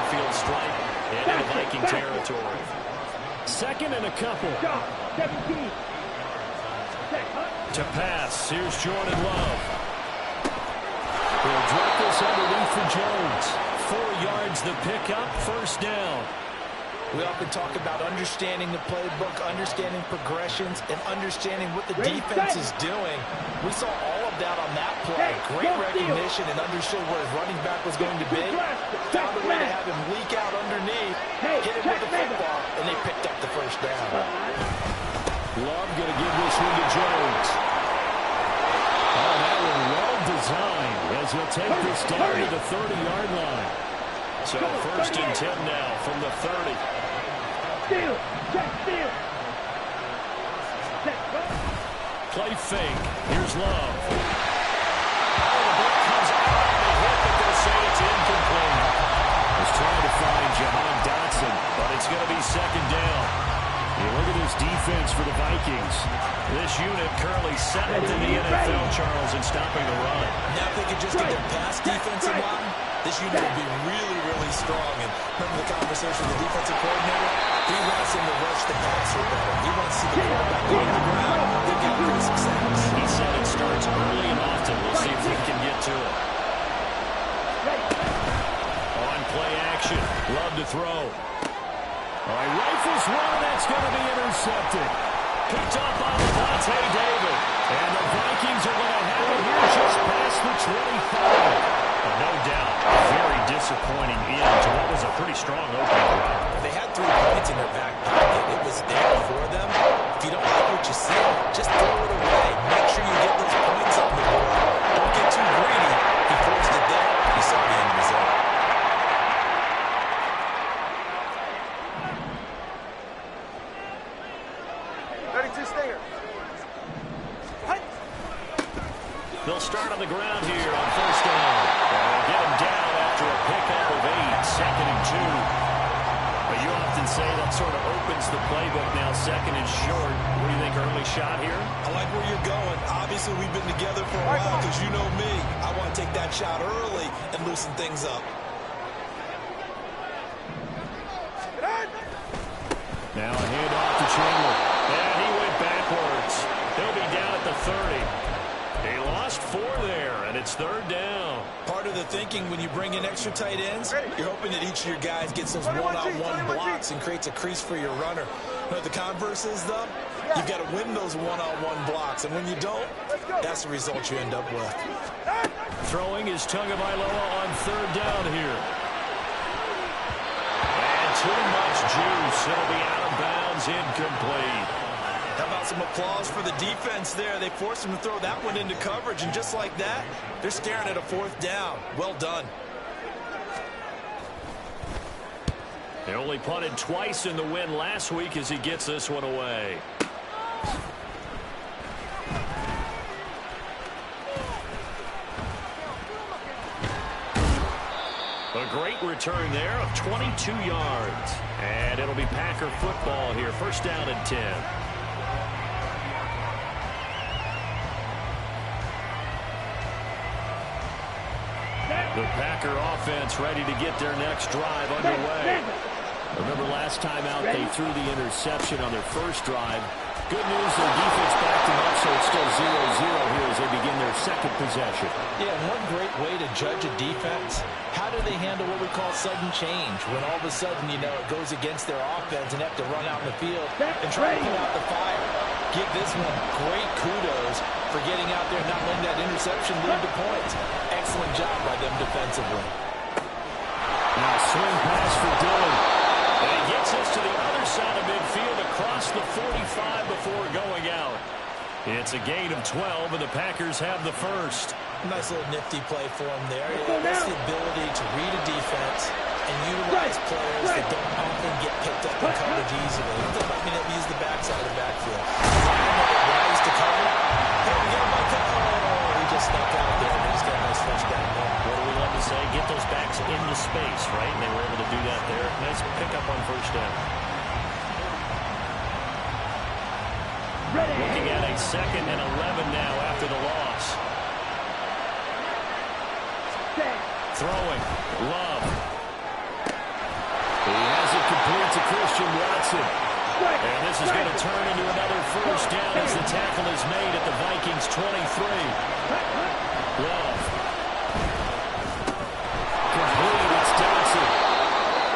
downfield strike and into Viking territory. Second and a couple. 17. To pass, here's Jordan Love. He'll drop this underneath for Jones. 4 yards the pickup, first down. We often talk about understanding the playbook, understanding progressions, and understanding what the defense is doing. We saw all of that on that play. Great recognition and understood where his running back was going to be. Found a way to have him leak out underneath, hit him with the football, and they picked up the first down. Love going to give this one to Jones. Oh, that one well designed as he'll take this down to the 30-yard line. So first and 10 now from the 30. Steal. Check, steal. Play fake. Here's Love. Oh, the ball comes out on the hit, but they'll say it's incomplete. He's trying to find Jahan Dotson, but it's going to be second down. You look at this defense for the Vikings. This unit currently 7th in the NFL, Charles, in stopping the run. Now if they could just get their pass defense in line, this unit would be really, really strong. And remember the conversation with the defensive coordinator? He wants him to rush the passer better. He wants to see the quarterback go on the ground. They'll get great success. He said it starts early and often. We'll see if we can get to it. On play action. Love to throw. All right, rifles one. That's going to be intercepted. Picked up on Devontae David. And the Vikings are going to have it here just past the 25. No doubt, very disappointing end to what was a pretty strong opening drive. They had 3 points in their back pocket. It was there for them. If you don't like what you see, just throw it away. Make sure you get those points on the board. Don't get too greedy. He forced it there. You saw the end result. They'll start on the ground here on first down. They'll get him down after a pickup of 8, second and 2. But you often say that sort of opens the playbook now, second and short. What do you think, early shot here? I like where you're going. Obviously, we've been together for a while because you know me. I want to take that shot early and loosen things up. Now a handoff to Chandler. And he went backwards. He'll be down at the 30. They lost 4 there, and it's third down. Part of the thinking when you bring in extra tight ends, you're hoping that each of your guys gets those one-on-one blocks and creates a crease for your runner. You know what the converse is, though? You've got to win those one-on-one blocks, and when you don't, that's the result you end up with. Throwing is Tagovailoa on third down here. And too much juice. It'll be out of bounds, incomplete. How about some applause for the defense there? They forced him to throw that one into coverage, and just like that, they're staring at a 4th down. Well done. They only punted twice in the win last week as he gets this one away. A great return there of 22 yards. And it'll be Packer football here. First down and 10. The Packer offense ready to get their next drive underway. Remember last time out they threw the interception on their first drive. Good news, their defense backed them up, so it's still 0-0 here as they begin their second possession. Yeah, one great way to judge a defense, how do they handle what we call sudden change? When all of a sudden, you know, it goes against their offense and have to run out in the field and try to put out the fire. Give this one great kudos for getting out there and not letting that interception lead to points. Excellent job by them defensively. Now swing pass for Dillon. And he gets us to the other side of midfield across the 45 before going out. It's a gain of 12, and the Packers have the first. Nice little nifty play for him there. That's the ability to read a defense and utilize players that don't often get picked up in coverage easily. That might mean that we use the backside of the backfield. When I used to cover, hey, we got him like that. Oh, he just snuck out there, and he just got a nice touchdown there. What do we love to say? Get those backs into space, right? And they were able to do that there. Nice pickup on first down. Looking at a 2nd and 11 now after the loss. Throwing. Love. complete to Christian Watson. And this is going to turn into another first down as the tackle is made at the Vikings' 23. Love. Complete, it's Dodson.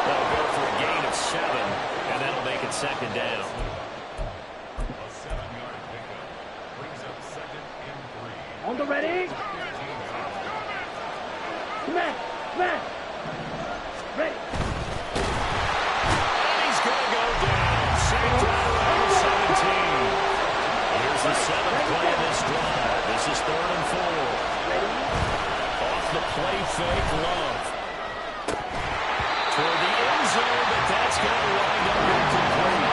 That'll go for a gain of 7, and that'll make it second down. A 7-yard pickup brings up 2nd and 3. On the ready. Smash, smash. Ready. And he's going to go down. Sacked out around the 17. Here's the 7th play of this drive. This is 3rd and 4. Off the play fake, Love. Toward the end zone, but that's going to wind up incomplete.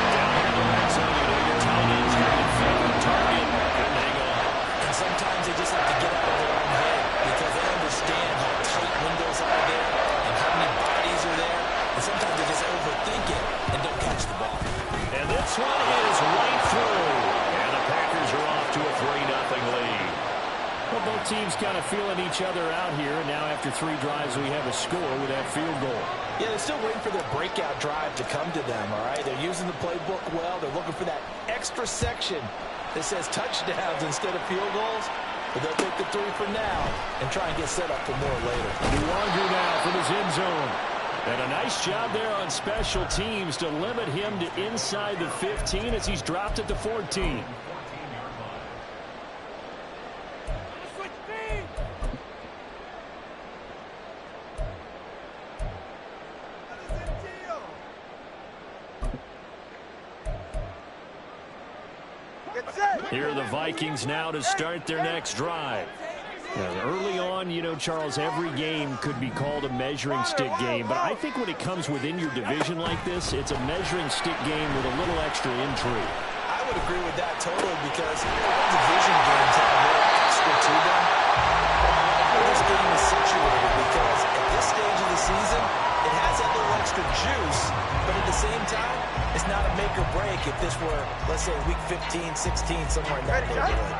Down here in the red zone, you know your tight end's going to find the target and hang on. And sometimes they just have to get out of their own head because they understand how tight windows are there and how many bodies are there. And sometimes they just overthink it and don't catch the ball. And this one is right through. And the Packers are off to a 3-0 lead. Well, both teams kind of feeling each other out here. And now after 3 drives, we have a score with that field goal. Yeah, they're still waiting for their breakout drive to come to them, all right? They're using the playbook well. They're looking for that extra section that says touchdowns instead of field goals. But they'll take the 3 for now and try and get set up for more later. DeWander now from his end zone. And a nice job there on special teams to limit him to inside the 15 as he's dropped at the 14. Here are the Vikings now to start their next drive. Now, early on, you know, Charles, every game could be called a measuring stick game. But I think when it comes within your division like this, it's a measuring stick game with a little extra intrigue. I would agree with that totally because division games have a little extra to them. This game is situated because at this stage of the season, it has that little extra juice, but at the same time, it's not a make or break if this were, let's say, week 15, 16, somewhere in that neighborhood.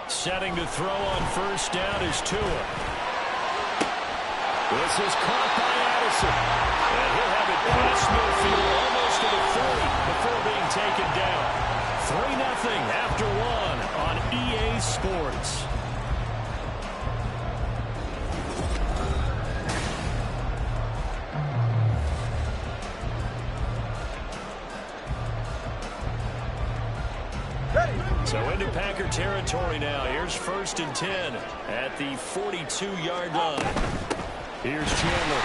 Setting to throw on first down is Tua. This is caught by Addison. And he'll have it past midfield almost to the 40 before being taken down. 3-0 after 1 on EA Sports. So into Packer territory now. Here's 1st and 10 at the 42-yard line. Here's Chandler.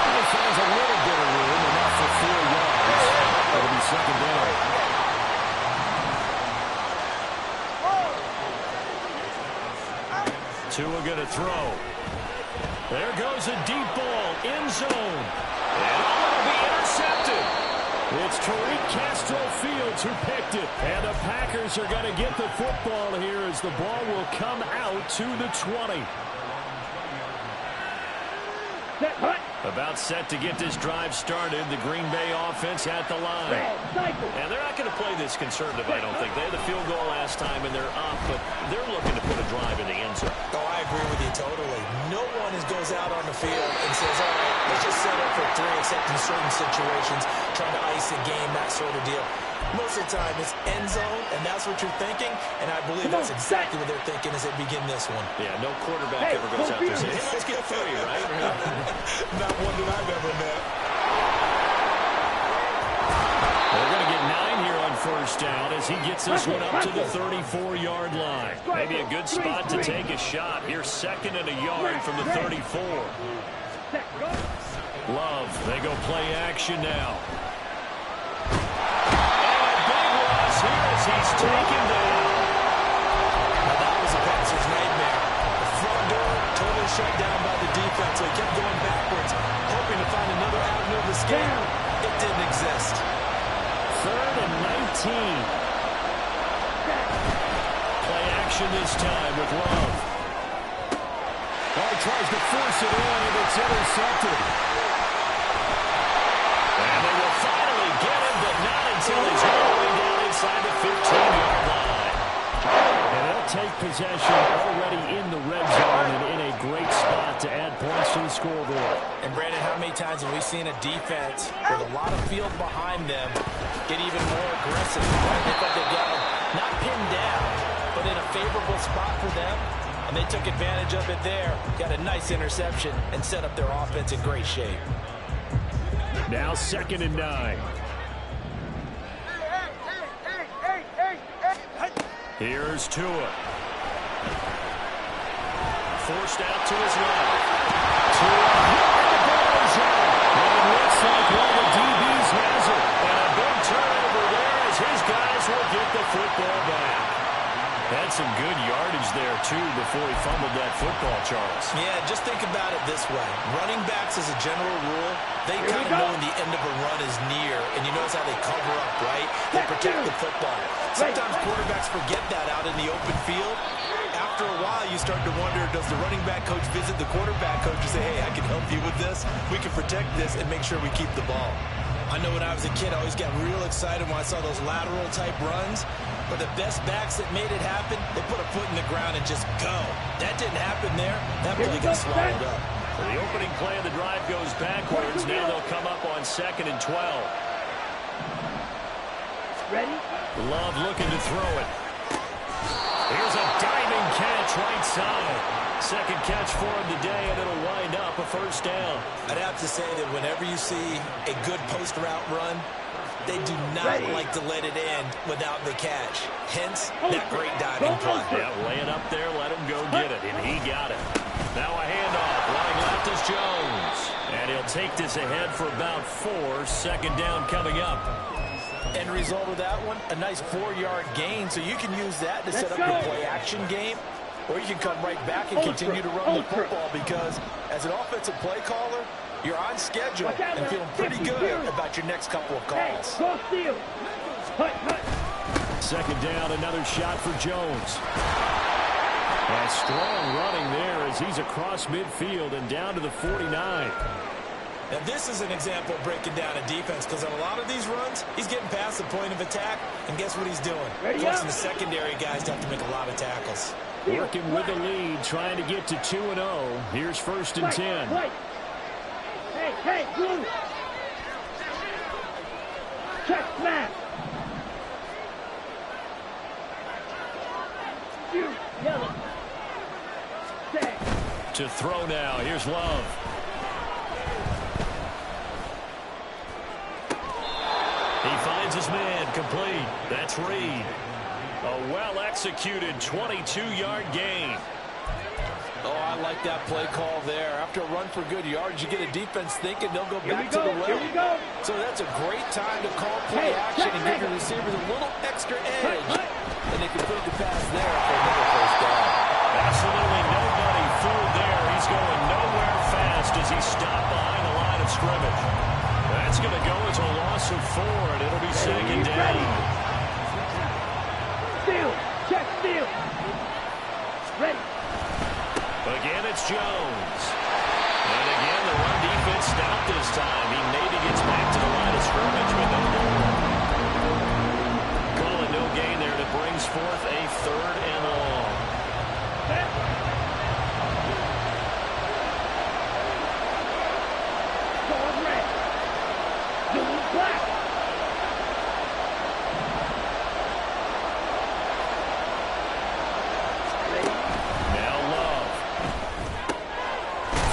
He finds a little bit of room, enough for 4 yards. That'll be second down. Tua going to throw. There goes a deep ball, end zone. And it'll be intercepted. It's Tariq Castro-Fields who picked it. And the Packers are going to get the football here as the ball will come out to the 20. About set to get this drive started. The Green Bay offense at the line. And they're not going to play this conservative, I don't think. They had the field goal last time, and they're up, but they're looking to put a drive in the end zone. Oh, I agree with you totally. No one goes out on the field and says, all right, let's just set up for 3, except in certain situations, trying to ice a game, that sort of deal. Most of the time, it's end zone, and that's what you're thinking, and I believe that's exactly what they're thinking as they begin this one. Yeah, no quarterback ever goes out there saying, hey, let's get 3, right? Not one that I've ever met. They're going to get 9 here on first down as he gets this one up to the 34-yard line. Maybe a good spot to take a shot. Here's 2nd and a yard from the 34. Love, they go play action now. He's taken down. Now that was a passer's nightmare. The front door totally shut down by the defense, so he kept going backwards, hoping to find another avenue of escape. It didn't exist. 3rd and 19. Play action this time with Love. Oh, he tries to force it in, and it's intercepted. And they will finally get him, but not until he's all the way down inside the 15-yard line. And they'll take possession already in the red zone and in a great spot to add points to the scoreboard. And Brandon, how many times have we seen a defense with a lot of field behind them get even more aggressive? Right? They thought they got them not pinned down, but in a favorable spot for them, and they took advantage of it there, got a nice interception, and set up their offense in great shape. Now 2nd and 9. Here's Tua. Forced out to his left. Tua, and the ball is out. And it looks like one of the DBs has it. And a big turnover there as his guys will get the football back. Had some good yardage there, too, before he fumbled that football, Charles. Yeah, just think about it this way. Running backs, as a general rule, they kind of know when the end of a run is near, and you notice how they cover up, right? They protect the football. Sometimes quarterbacks forget that out in the open field. After a while, you start to wonder, does the running back coach visit the quarterback coach and say, hey, I can help you with this? We can protect this and make sure we keep the ball. I know when I was a kid, I always got real excited when I saw those lateral-type runs. But the best backs that made it happen, they put a foot in the ground and just go. That didn't happen there. That really got swallowed up. So the opening play of the drive goes backwards. Now they'll come up on 2nd and 12. Ready? Love looking to throw it. Here's a diving catch right side. 2nd catch for him today, and it'll wind up a 1st down. I'd have to say that whenever you see a good post route run, they do not like to let it end without the catch. Hence, that great diving play. Yeah, lay it up there, let him go get it, and he got it. Now a handoff, running left is Jones. And he'll take this ahead for about 4. 2nd down coming up. End result of that one, a nice 4-yard gain, so you can use that to set up your play-action game, or you can come right back and continue to run the football because as an offensive play caller, you're on schedule and feeling pretty good about your next couple of calls. 2nd down, another shot for Jones. A strong running there as he's across midfield and down to the 49. Now, this is an example of breaking down a defense because on a lot of these runs, he's getting past the point of attack, and guess what he's doing? Forcing the secondary guys to have to make a lot of tackles. Working with the lead, trying to get to 2-0. Here's 1st and 10. Hey, blue. Check smash. Yellow. To throw now. Here's Love. He finds his man, complete. That's Reed. A well-executed 22-yard gain. Oh, I like that play call there. After a run for good yards, you get a defense thinking they'll go back to the well. So that's a great time to call play action and give your receivers a little extra edge. And they complete the pass there for another 1st down. Absolutely nobody fooled there. He's going nowhere fast as he stopped behind the line of scrimmage. That's going to go as a loss of 4, and it'll be 2nd down. Steal. Check steal. Ready. Again, it's Jones. And again, the run defense stopped this time. He maybe gets back to the line of scrimmage, but no more. Call it no gain there. That brings forth a 3rd and long. Going red. Doing black. Now Love.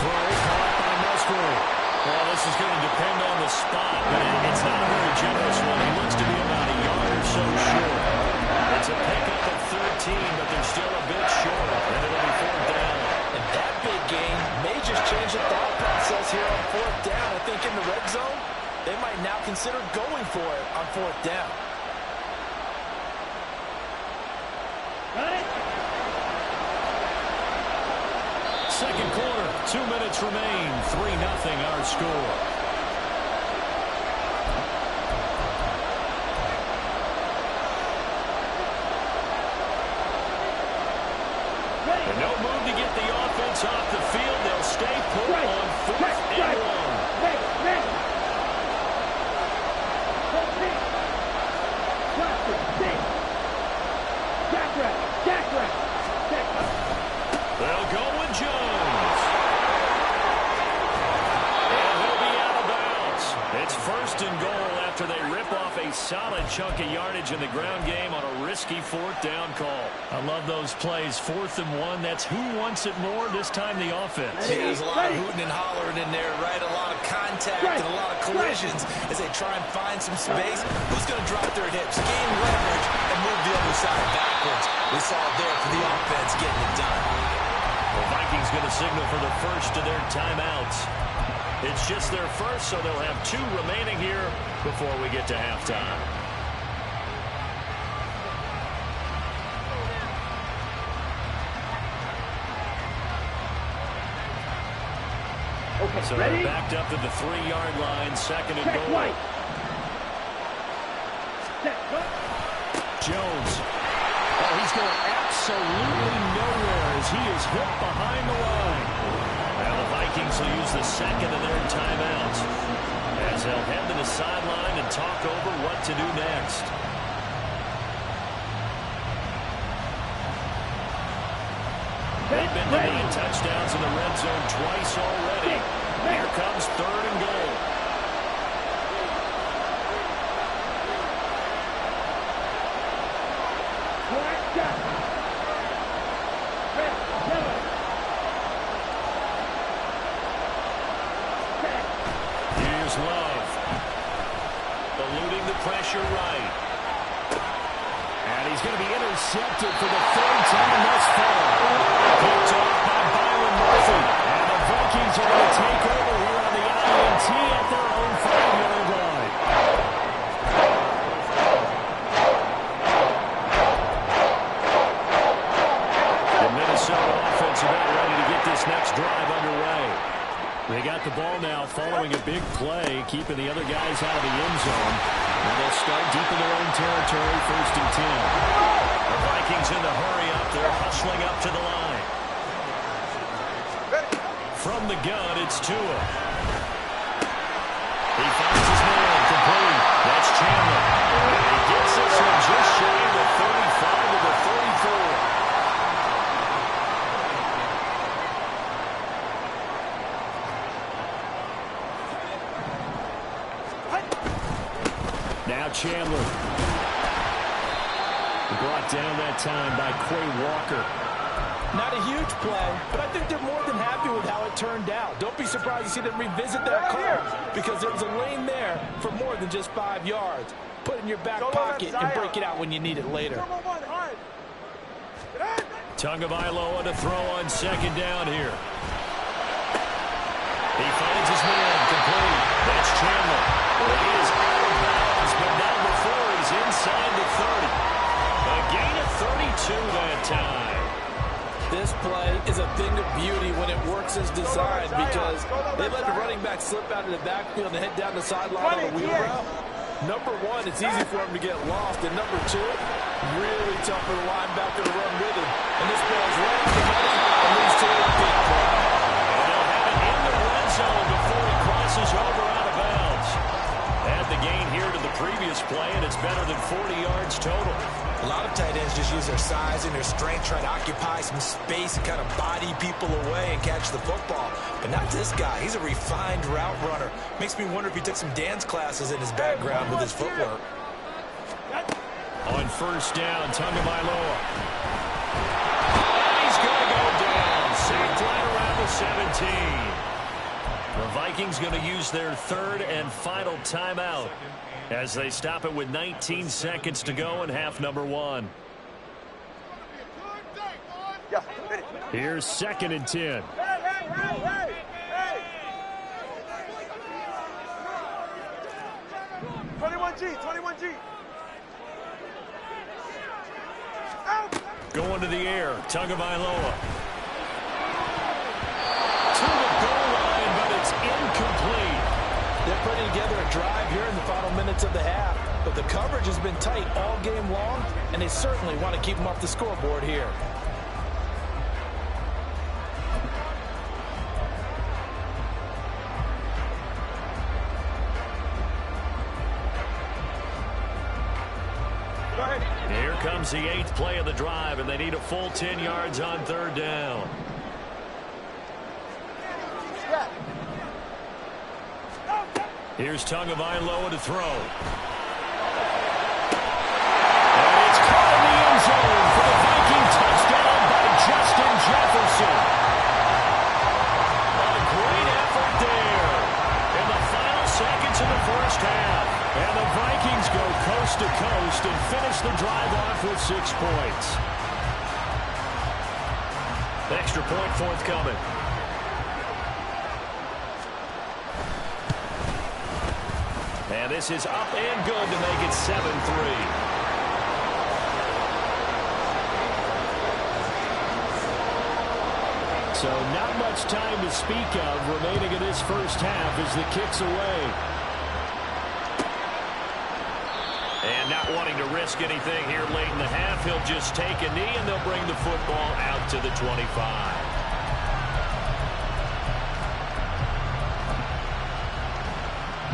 Throw caught by Musgrave. Well, this is going to depend on the spot, but it's not a very generous one. He looks to be about a yard or so short. It's a pickup of 13, but they're still a bit short, and it'll be 4th down. And that big gain may just change the thought process here on 4th down. I think in the red zone, they might now consider going for it on 4th down. Got it. 2nd quarter, 2 minutes remain. 3-0 our score. And no move to get the offense off the field. They'll stay put on 4th and 1. Ready. Jack. They'll go with Jones. chunk of yardage in the ground game on a risky 4th down call. I love those plays. 4th and 1. That's who wants it more, this time the offense. There's a lot of hooting and hollering in there, right? A lot of contact and a lot of collisions as they try and find some space. Who's going to drop their hips, gain leverage, and move the other side backwards? We saw it there for the offense getting it done. The Vikings going to signal for the first of their timeouts. It's just their first, so they'll have 2 remaining here before we get to halftime. Okay, so ready? they're backed up to the 3-yard line, 2nd and Check goal. right. Set, go. Jones. Oh, he's going absolutely nowhere as he is hit behind the line. Now the Vikings will use the 2nd of their timeouts as they'll head to the sideline and talk over what to do next. They've been to 8 touchdowns in the red zone twice already. Here comes 3rd and goal. Here's Love. Eluding the pressure right. And he's going to be intercepted for the 3rd time thus far. Picked off by Byron Murphy. And the Vikings are going to take over here on the INT at their own 5-yard line. The Minnesota offense about ready to get this next drive underway. They got the ball now following a big play, keeping the other guys out of the end zone. And they'll start deep in their own territory, 1st and 10. The Vikings in the hurry up. They're hustling up to the line. From the gun, it's Tua. He finds his man, complete. That's Chandler. And he gets this one just shy of the 35 to the 34. Now Chandler. Brought down that time by Quay Walker. Not a huge play, but I think they're more than happy with how it turned out. Don't be surprised to see them revisit that call because there was a lane there for more than just 5 yards. Put it in your back pocket and break it out when you need it later. Tagovailoa to throw on 2nd down here. He finds his man, complete. That's Chandler. He is out of bounds, but not before he's inside the 30. A gain of 32 that time. This play is a thing of beauty when it works as designed because they let the running back slip out of the backfield and head down the sideline on a wheel route. Number 1, it's easy for him to get lost. And number 2, really tough for the linebacker to run with him. And this ball is right for money and leads to a big play. And they'll have it in the red zone before he crosses over out of bounds. Add the gain here to the previous play, and it's better than 40 yards total. A lot of tight ends just use their size and their strength, try to occupy some space and kind of body people away and catch the football. But not this guy. He's a refined route runner. Makes me wonder if he took some dance classes in his background with his footwork. On 1st down, Tagovailoa. He's going to go down. Sacked right around the 17. The Vikings going to use their 3rd and final timeout as they stop it with 19 seconds to go in half number 1. Here's 2nd and 10. Hey. 21G. Going to the air, Tagovailoa. To the goal line, but it's incomplete. They're putting together a drive here in the final minutes of the half. But the coverage has been tight all game long, and they certainly want to keep them off the scoreboard here. Here comes the 8th play of the drive, and they need a full 10 yards on 3rd down. Here's Tagovailoa to throw. Extra point forthcoming. And this is up and good to make it 7-3. So not much time to speak of remaining in this first half as the kick's away. And not wanting to risk anything here late in the half, he'll just take a knee and they'll bring the football out to the 25.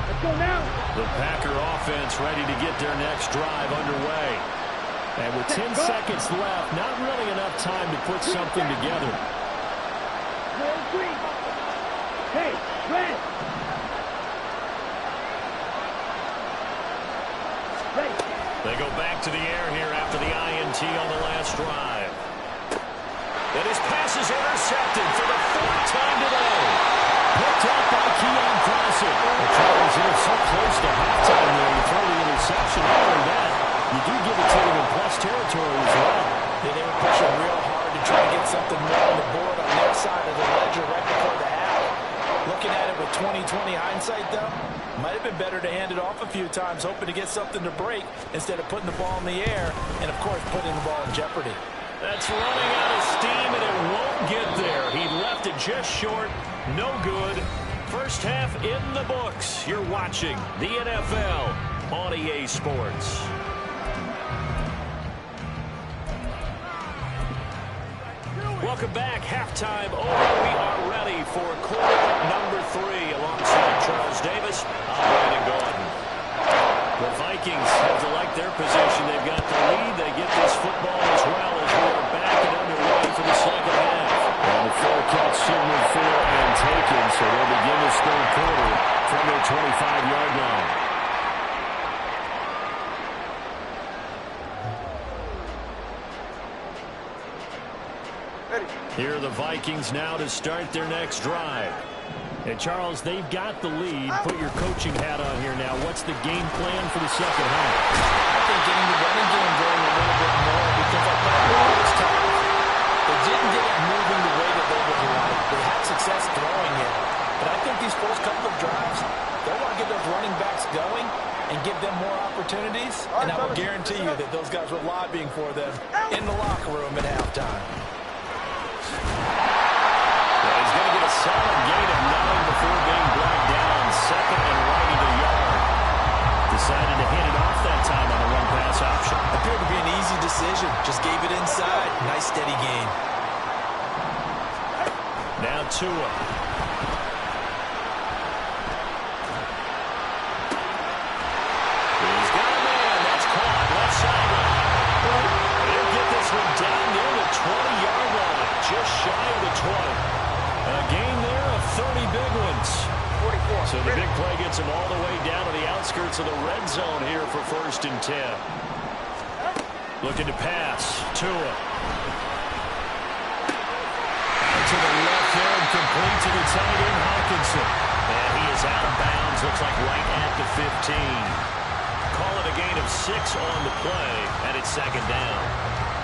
Let's go now. The Packer offense ready to get their next drive underway. And with 10 seconds left, not really enough time to put something together. Hey, red. They go back to the air here after the INT on the last drive. And his pass is intercepted for the fourth time today. Picked up by Keon Crossett. The Chargers are so close to halftime there. You throw the interception. Not only that, you do give it to them in plus territory as well. Yeah, they were pushing real hard to try to get something more on the board on their side of the ledger right before the half. Looking at it with 20/20 hindsight, though, might have been better to hand it off a few times, hoping to get something to break instead of putting the ball in the air and, of course, putting the ball in jeopardy. That's running out of steam, and it won't get there. He left it just short. No good. First half in the books. You're watching the NFL on EA Sports. Welcome back. Halftime over. We are ready for quarter number 3 alongside Charles Davis. I'm Brandon Gordon. The Vikings have to like their position. They've got the lead. They get this football as well as we are back and underway for the second half. And the full-catch signal for and taken, so they'll begin this third quarter from their 25-yard line. Here are the Vikings now to start their next drive. And, Charles, they've got the lead. Put your coaching hat on here now. What's the game plan for the second half? I think getting the running game going a little bit more because I thought it was tough. They didn't get it moving the way that they would like. They had success throwing it. But I think these first couple of drives, they want to get those running backs going and give them more opportunities. And I will guarantee you that those guys were lobbying for them in the locker room at halftime. He's going to get a solid gain of 9 before being brought down. Second and right in the yard. Decided to hand it off that time on a run-pass option. Appeared to be an easy decision. Just gave it inside. Nice steady gain. Now Tua. He's got a man. That's caught. Left sideline. He'll get this one down near the 20-yard line. Just shy of the 20. A gain there of 30 big ones. 44. So the big play gets him all the way down to the outskirts of the red zone here for 1st and 10. Looking to pass. Tua. To the left there and complete to the tight end, Hawkinson. And he is out of bounds. Looks like right at the 15. Call it a gain of 6 on the play, and it's second down.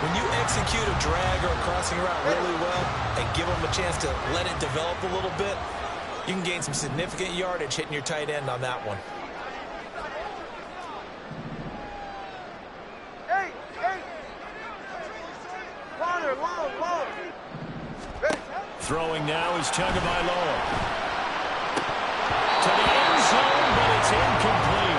When you execute a drag or a crossing route really well and give them a chance to let it develop a little bit, you can gain some significant yardage hitting your tight end on that one. Hey, hey. Water, long. Throwing now is Tagovailoa. To the end zone, but it's incomplete.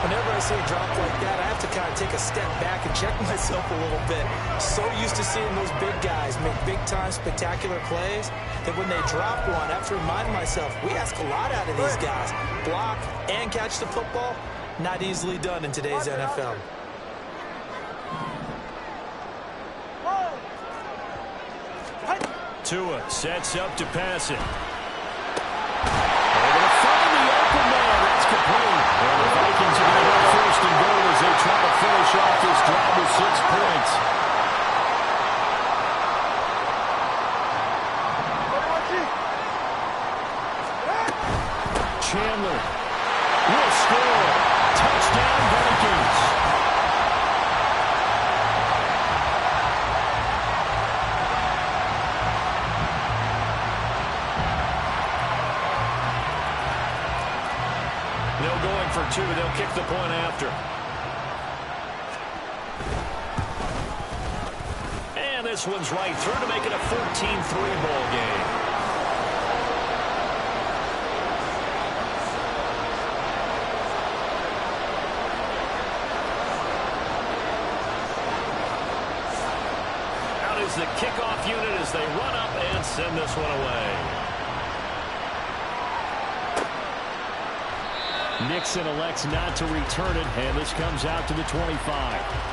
Whenever I see a drop like that, I have to kind of take a step back and check myself a little bit. So used to seeing those big guys make big-time spectacular plays that when they drop one, I have to remind myself, we ask a lot out of these guys. Block and catch the football, not easily done in today's NFL. Tua sets up to pass it. They're going to find the open man. That's complete. And the Vikings are going to go 1st and goal as they try to finish off this drive with 6 points. Chandler will score. Touchdown, Vikings. for two. They'll kick the point after. And this one's right through to make it a 14-3 ball game. The kickoff unit as they run up and send this one away. Nixon elects not to return it, and this comes out to the 25.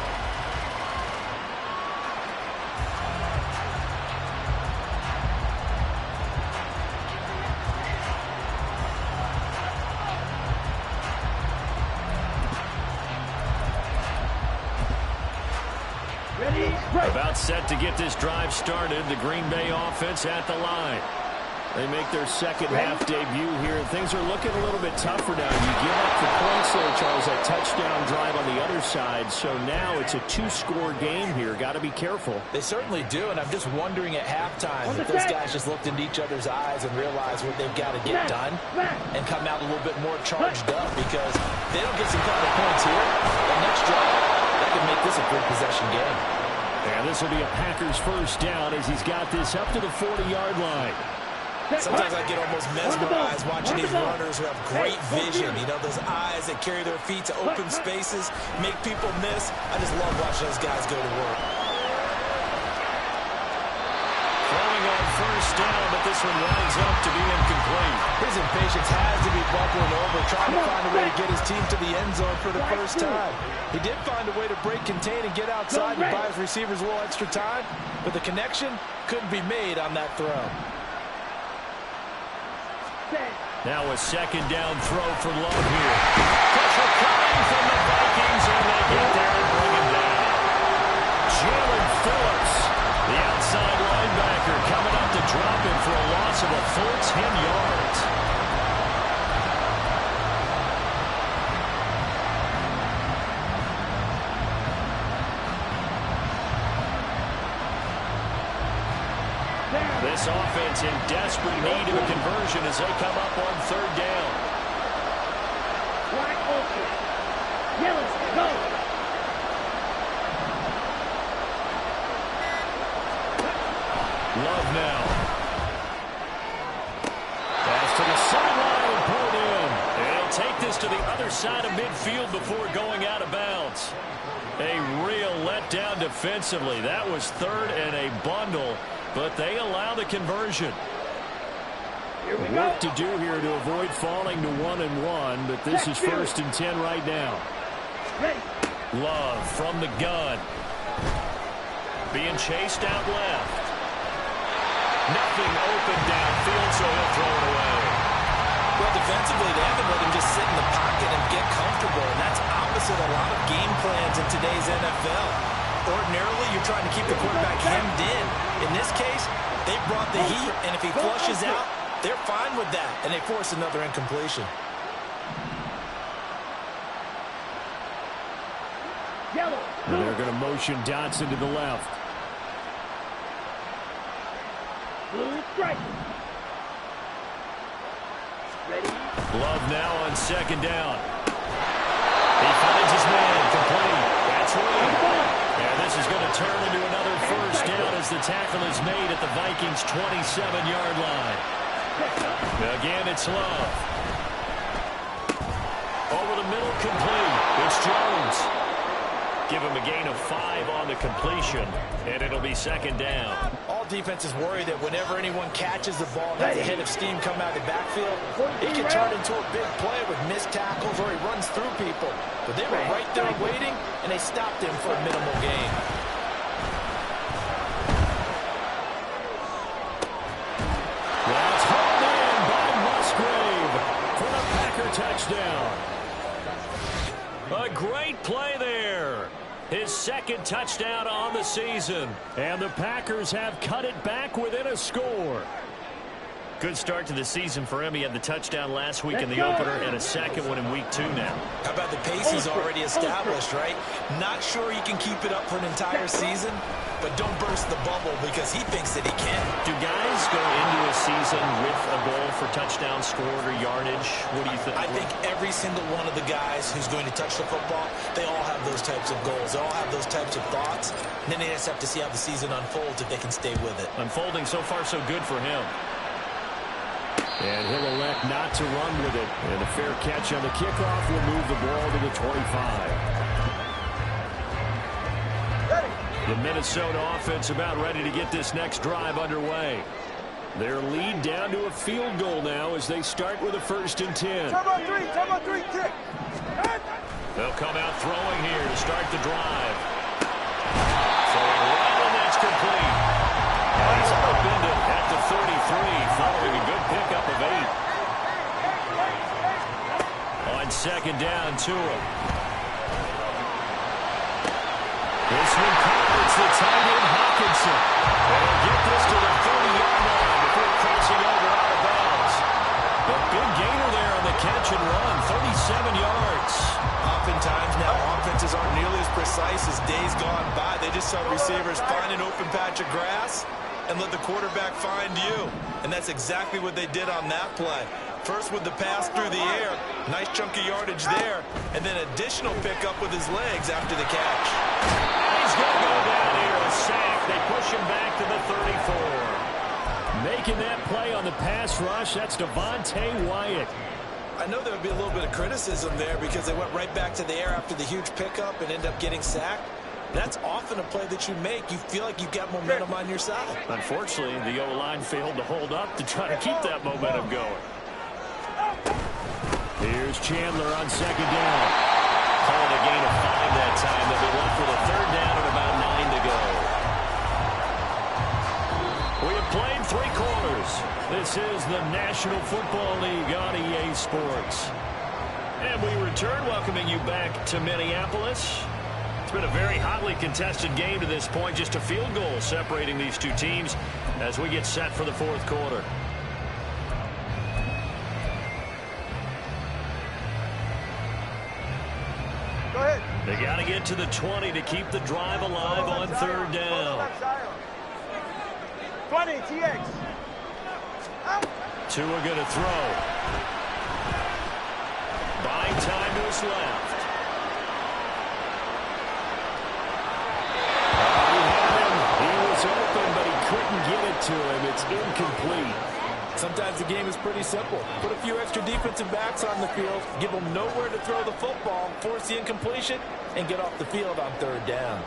About set to get this drive started. The Green Bay offense at the line. They make their second half debut here, and things are looking a little bit tougher now. You give up the points there, Charles, that touchdown drive on the other side. So now it's a two-score game here. Got to be careful. They certainly do, and I'm just wondering at halftime if those guys just looked into each other's eyes and realized what they've got to get done and come out a little bit more charged up, because if they don't get some kind of points here, the next drive, that could make this a good possession game. And this will be a Packers first down as he's got this up to the 40-yard line. Sometimes I get almost mesmerized watching these runners who have great vision. You know, those eyes that carry their feet to open spaces, make people miss. I just love watching those guys go to work. Throwing on first down, but this one winds up to be incomplete. His impatience has to be bubbling over, trying to find a way to get his team to the end zone for the first time. He did find a way to break, contain, and get outside and buy his receivers a little extra time, but the connection couldn't be made on that throw. Now a second down throw for Love here. Pressure coming from the Vikings, and they get there and bring him down. Jalen Phillips, the outside linebacker, coming up to drop him for a loss of a full 10 yards. This offense in desperate need of a conversion as they come up on third down. Wide open. Yellow, go. Love now. Pass to the sideline and pulled in. And he'll take this to the other side of midfield before going out of bounds. A real letdown defensively. That was third and a bundle, but they allow the conversion. Work to do here to avoid falling to 1-1, but this is 1st and 10 right now. Love from the gun. Being chased out left. Nothing open downfield, so he'll throw it away. Well, defensively, they haven't let him just sit in the pocket and get comfortable, and that's opposite a lot of game plans in today's NFL. Ordinarily, you're trying to keep the quarterback hemmed in. In this case, they brought the heat, and if he flushes out, they're fine with that, and they force another incompletion. And they're going to motion Dotson to the left. Love now on second down. He finds his man, complete. That's Reed. And this is going to turn into another first down as the tackle is made at the Vikings' 27-yard line. Again, it's Love. Over the middle, complete. It's Jones. Give him a gain of 5 on the completion, and it'll be second down. All defenses worry that whenever anyone catches the ball and has a head of steam come out of the backfield, it can turn into a big play with missed tackles or he runs through people. But they were right there waiting, and they stopped him for a minimal gain. That's hauled in by Musgrave for the Packer touchdown. A great play there. His second touchdown on the season. And the Packers have cut it back within a score. Good start to the season for him. He had the touchdown last week in the opener and a second one in week 2 now. How about the pace he's already established, right? Not sure he can keep it up for an entire season, but don't burn burst the bubble because he thinks that he can. Do guys go into a season with a goal for touchdown scored or yardage? What do you think? I think every single one of the guys who's going to touch the football, they all have those types of goals. They all have those types of thoughts. And then they just have to see how the season unfolds if they can stay with it. Unfolding so far so good for him. And he'll elect not to run with it. And a fair catch on the kickoff will move the ball to the 25. The Minnesota offense about ready to get this next drive underway. Their lead down to a field goal now as they start with a 1st and 10. Time on three, kick. They'll come out throwing here to start the drive. Throwing right, and that's complete. And he's opened it at the 33, following a good pickup of 8. On 2nd down, Tua. This one caught. It's the tight end, Hawkinson. They'll get this to the 30-yard line before crossing over out of bounds. A big gainer there on the catch and run, 37 yards. Oftentimes now offenses aren't nearly as precise as days gone by. They just saw receivers find an open patch of grass and let the quarterback find you. And that's exactly what they did on that play. First with the pass through the air, nice chunk of yardage there, and then additional pickup with his legs after the catch. He's going to go down here, a sack. They push him back to the 34. Making that play on the pass rush, that's Devontae Wyatt. I know there would be a little bit of criticism there because they went right back to the air after the huge pickup and ended up getting sacked. That's often a play that you make. You feel like you've got momentum on your side. Unfortunately, the O-line failed to hold up to try to keep that momentum going. Here's Chandler on 2nd down. Calling a gain of 5 that time. They'll be left with a 3rd down and about 9 to go. We have played 3 quarters. This is the National Football League on EA Sports. And we return, welcoming you back to Minneapolis. It's been a very hotly contested game to this point. Just a field goal separating these two teams as we get set for the 4th quarter. Go ahead. They got to get to the 20 to keep the drive alive on 3rd down. 20, TX. Tua going to throw. Buying time to his left. He was open, but he couldn't get it to him. It's incomplete. Sometimes the game is pretty simple. Put a few extra defensive backs on the field, give them nowhere to throw the football, force the incompletion, and get off the field on 3rd down.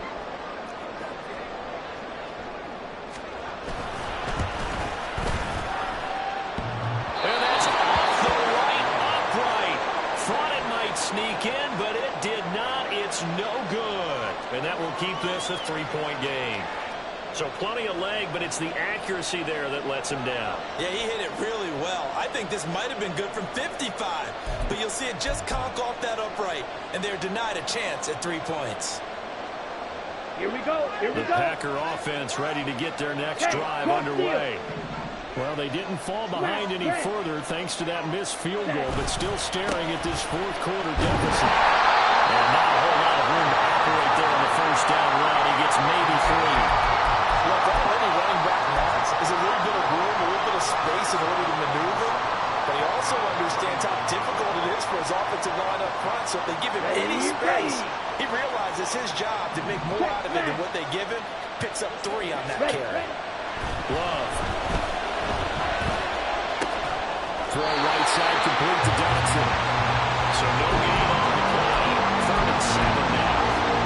And that's off the right upright. Thought it might sneak in, but it did not. It's no good. And that will keep this a 3-point game. So plenty of leg, but it's the accuracy there that lets him down. Yeah, he hit it really well. I think this might have been good from 55, but you'll see it just conk off that upright, and they're denied a chance at 3 points. Here we go. The Packer offense ready to get their next drive underway. Well, they didn't fall behind any further thanks to that missed field goal, but still staring at this 4th quarter deficit. And not a whole lot of room to operate there on the 1st down run. He gets maybe 3. Look, all any running back wants is a little bit of room, a little bit of space in order to maneuver. But he also understands how difficult it is for his offensive line up front. So if they give him any space, he realizes his job to make more out of it than what they give him. Picks up 3 on that carry. Love. Throw right side complete to Dodson. So no gain on the play. 3rd and 7 now.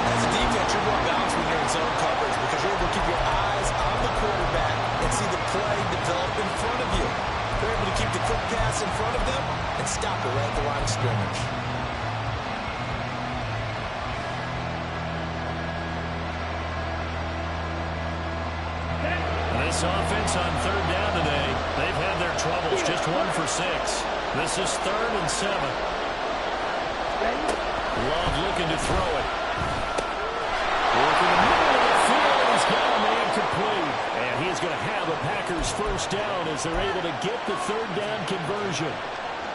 As a defense, you're more balanced when you're in zone coverage because you're able to keep your eyes on the quarterback and see the play develop in front of you. They're able to keep the quick pass in front of them and stop it right at the line of scrimmage. This offense on 3rd down today, they've had their troubles. Just 1 for 6. This is 3rd and 7. Love looking to throw it. Working the middle of the field, and he's got a man complete. And he's going to have a Packers 1st down as they're able to get the 3rd down conversion.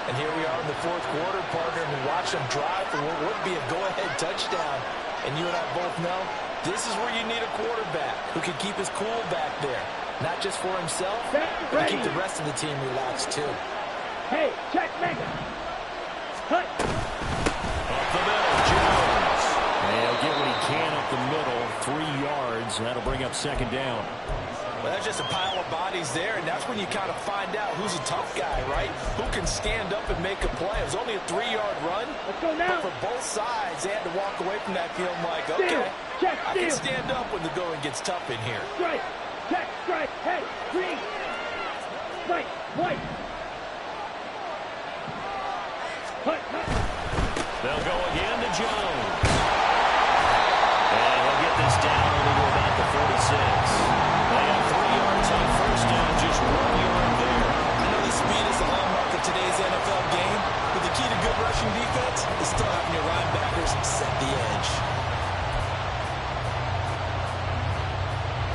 And here we are in the 4th quarter, partner, and we watch them drive for what would be a go-ahead touchdown. And you and I both know This is where you need a quarterback who can keep his cool back there. Not just for himself, but to keep the rest of the team relaxed, too. Hey, check mega. Cut. Up the middle, Jones. And he'll get what he can up the middle, 3 yards. That'll bring up second down. Well, that's just a pile of bodies there, and that's when you kind of find out who's a tough guy, right? Who can stand up and make a play. It was only a 3-yard run. Let's go now. But for both sides, they had to walk away from that feeling like, okay, check, I can stand up when the going gets tough in here. Strike, check, strike, hey, green. Strike, white. Cut. They'll go again to Jones. And he'll get this down only to about the 46. They have 3 yards on first down, just 1 yard there. I know the speed is the hallmark of today's NFL game, but the key to good rushing defense is still having your linebackers set the edge.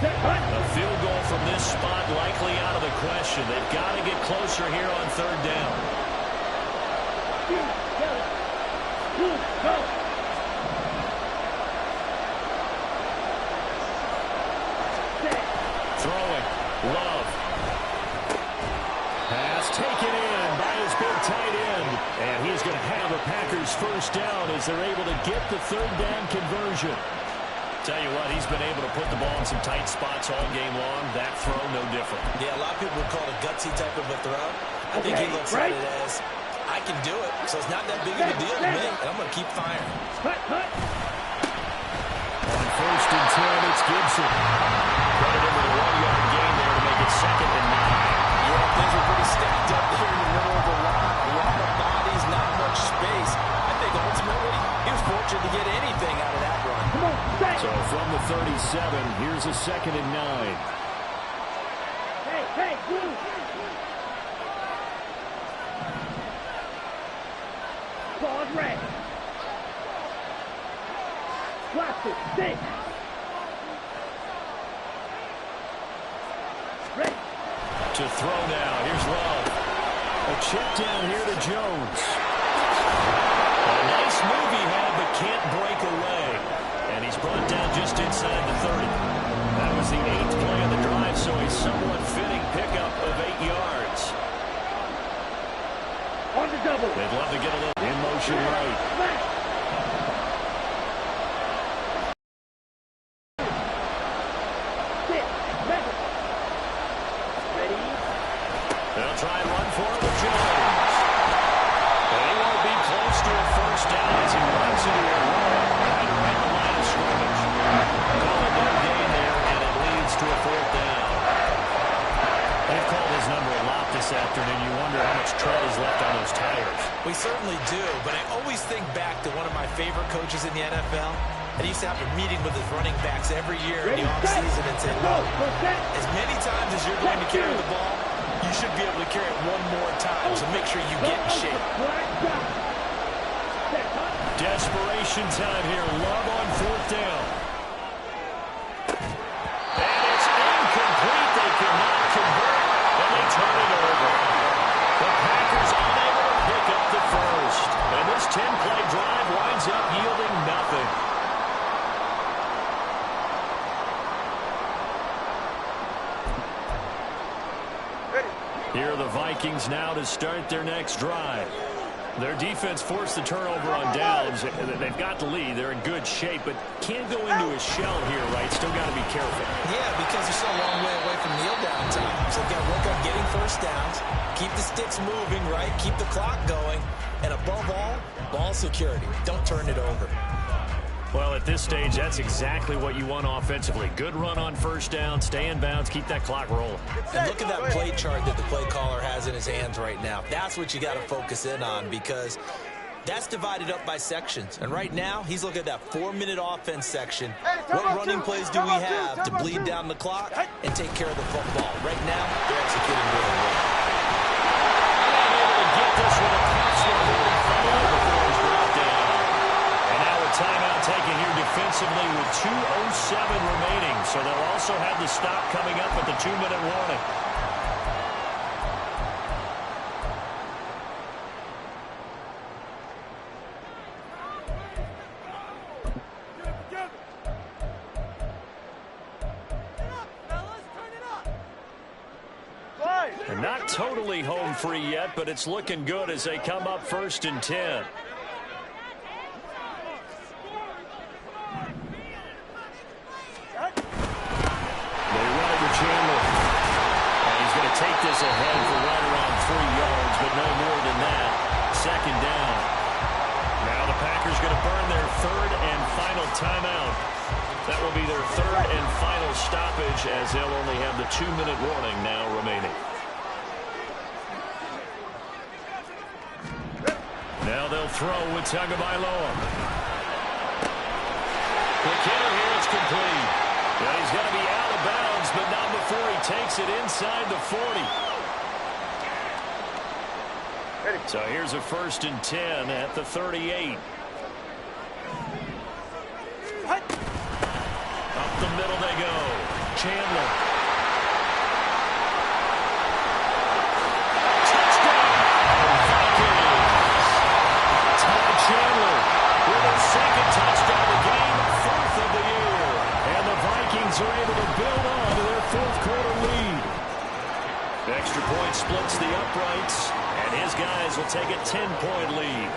A field goal from this spot likely out of the question. They've got to get closer here on third down. Go. Throwing. Love. Pass taken in by his big tight end. And he's going to have a Packers first down as they're able to get the third down conversion. Tell you what, he's been able to put the ball in some tight spots all game long. That throw, no different. Yeah, a lot of people would call it a gutsy type of a throw. I think he looks at it as, I can do it, so it's not that big of a deal to me, and I'm going to keep firing. Cut. On first and 10, it's Gibson. Credit him with a 1-yard gain there to make it second and 9. Yeah, things were pretty stacked up here in the middle of the line. A lot of bodies, not much space. I think ultimately he was fortunate to get anything out of that run. Come on, set. So from the 37, here's a second and 9. Hey, blue. Ball red. Plastic, 6. Ready. To throw now. Here's Love. A check down here to Jones. A nice move he had, but can't break away. And he's brought down just inside the 30. That was the 8th play of the drive, so a somewhat fitting pickup of 8 yards. On the double. They'd love to get a little in motion right. Smash. They'll try and run for it with Jones. But he won't be close to a first down as he runs into a wall right around the line of scrimmage. Call it no gain there, and it leads to a 4th down. They've called his number a lot this afternoon. You wonder how much tread is left on those tires. We certainly do, but I always think back to one of my favorite coaches in the NFL. And he used to have a meeting with his running backs every year in the offseason and say, look, as many times as you're going to carry the ball, you should be able to carry it one more time, so make sure you get in shape. Desperation time here. Love on 4th down. And it's incomplete. They cannot convert, and they turn it over. The Packers unable to pick up the first. And this 10-play drive winds up yielding nothing. Here are the Vikings now to start their next drive. Their defense forced the turnover on downs. They've got the lead. They're in good shape, but can't go into a shell here, right? Still got to be careful. Yeah, because they're still a long way away from kneel down time. So they've got to work on getting first downs, keep the sticks moving, right? Keep the clock going. And above all, ball security. Don't turn it over. Well, at this stage, that's exactly what you want offensively. Good run on first down, stay in bounds, keep that clock rolling. And look at that play chart that the play caller has in his hands right now. That's what you got to focus in on because that's divided up by sections. And right now, he's looking at that 4-minute offense section. What running plays do we have to bleed down the clock and take care of the football? Right now, they're executing really well. Able to get this with a pass before he's brought down. And now a timeout taken here defensively with 2:07 remaining. So they'll also have the stop coming up at the 2-minute warning. And not totally home free yet, but it's looking good as they come up 1st and 10. Take this ahead for right around 3 yards, but no more than that. 2nd down. Now the Packers going to burn their 3rd and final timeout. That will be their 3rd and final stoppage, as they'll only have the 2-minute warning now remaining. Now they'll throw with Tagovailoa. Quick hitter here, it's complete. Well, he's going to be out of bounds, but not before he takes it inside the 40. So here's a 1st and 10 at the 38. Up the middle they go. Chandler. Touchdown! Vikings! Todd Chandler with his 2nd touchdown of the game, 4th of the year. And the Vikings are able to build on to their 4th quarter lead. The extra point splits the uprights, and his guys will take a 10-point lead.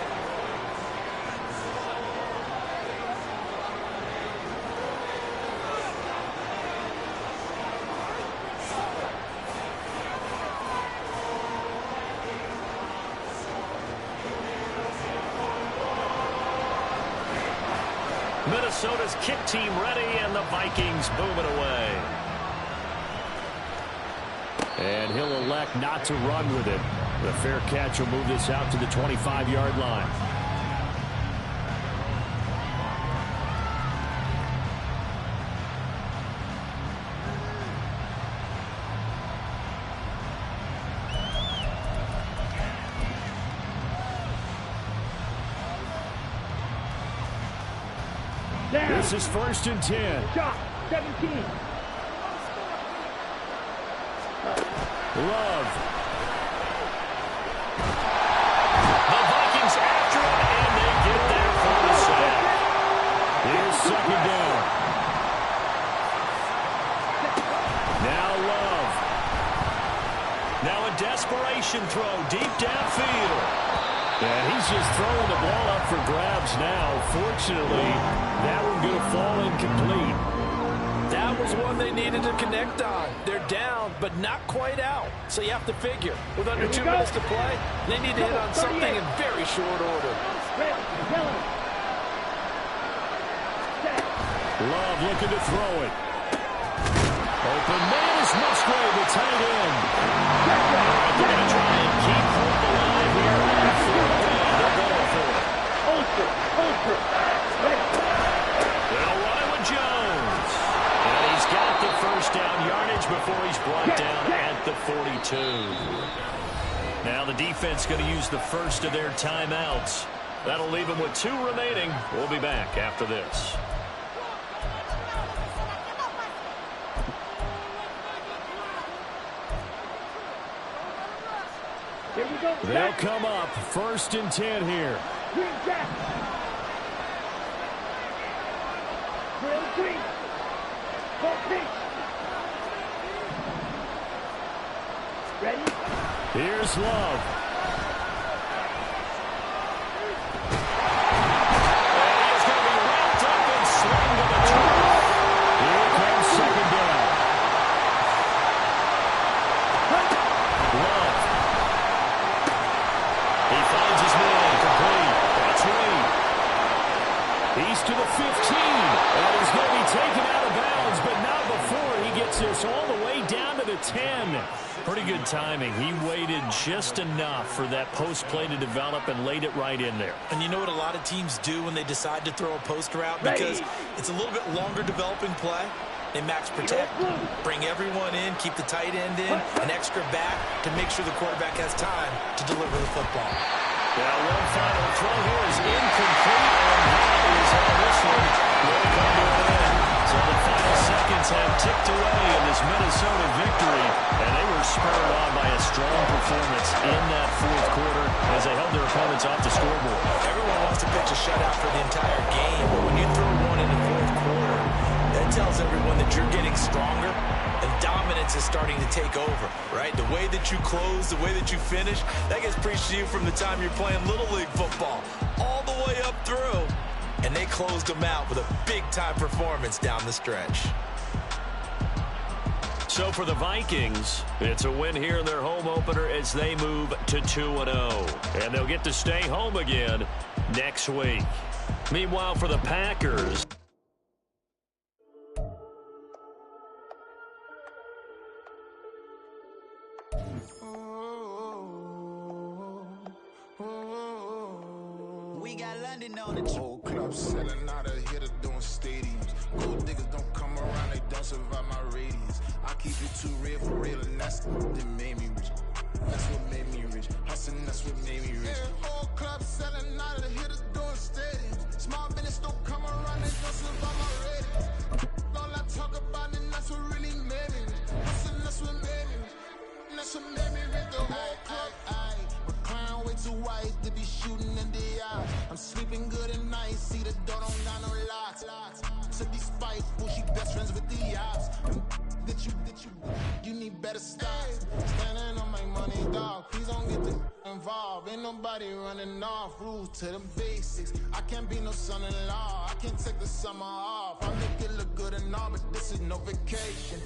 Minnesota's kick team ready, and the Vikings boom it away. And he'll elect not to run with it. The fair catch will move this out to the 25-yard line. This is 1st and 10. Shot, 17. Love. The Vikings after him, and they get there for the sack. Here's 2nd down. Now Love. Now a desperation throw deep downfield. And he's just throwing the ball up for grabs now. Fortunately, that one going to fall incomplete. That was one they needed to connect on. They're down, but not quite out. So you have to figure, with under 2 minutes to play, they need to hit on something in very short order. Love looking to throw it. Open man is Musgrave, the tight end. They're going to try and keep hope alive here. They're going for it. They'll run it with Jones. And he's got the 1st down yardage before he's brought down at the 42. Now the defense going to use the 1st of their timeouts. That'll leave them with 2 remaining. We'll be back after this. Here we go. They'll come up 1st and 10 here. Green Jack. Drill green. Ball pink. Ready? Here's Love. And he's going to be wrapped up and slung to the turf. Here comes 2nd down. Love. He finds his man complete. That's Reed. He's to the 15. And he's going to be taken out of bounds, but not before he gets this all the way down to the 10. Pretty good timing. He waited just enough for that post play to develop and laid it right in there. And you know what a lot of teams do when they decide to throw a post route? Because it's a little bit longer developing play. They max protect, bring everyone in, keep the tight end in, an extra back to make sure the quarterback has time to deliver the football. Well, one final throw here is incomplete, and that is how this one will come to an end. So the final seconds have ticked away in this Minnesota victory, and they were spurred on by a strong performance in that 4th quarter as they held their opponents off the scoreboard. Everyone wants to pitch a shutout for the entire game, but when you throw one in the 4th quarter, that tells everyone that you're getting stronger and dominant defense is starting to take over, right? The way that you close, the way that you finish, that gets preached to you from the time you're playing Little League football all the way up through. And they closed them out with a big-time performance down the stretch. So for the Vikings, it's a win here in their home opener as they move to 2-0. And they'll get to stay home again next week. Meanwhile, for the Packers, we got London on the whole club selling out of here to doing stadiums. Gold diggers don't come around, they don't survive my radius. I keep it too real for real, and that's that made me rich. That's what made me rich. Hustling, that's what made me rich. Yeah, whole club selling out of here to doing stadiums. Small business don't come around, they don't survive my radius. All I talk about, and that's what really made me rich. Hustling, that's what made me rich. And that's what made me rich. The whole club. Clown way too wise to be shooting in the eye. I'm sleeping good at night, see the door don't got no locks. To be spiteful, she best friends with the ops. That you need better stop. Standing on my money, dog. Please don't get involved. Ain't nobody running off. Rules to the basics. I can't be no son-in-law. I can't take the summer off. I make it look good and all, but this is no vacation.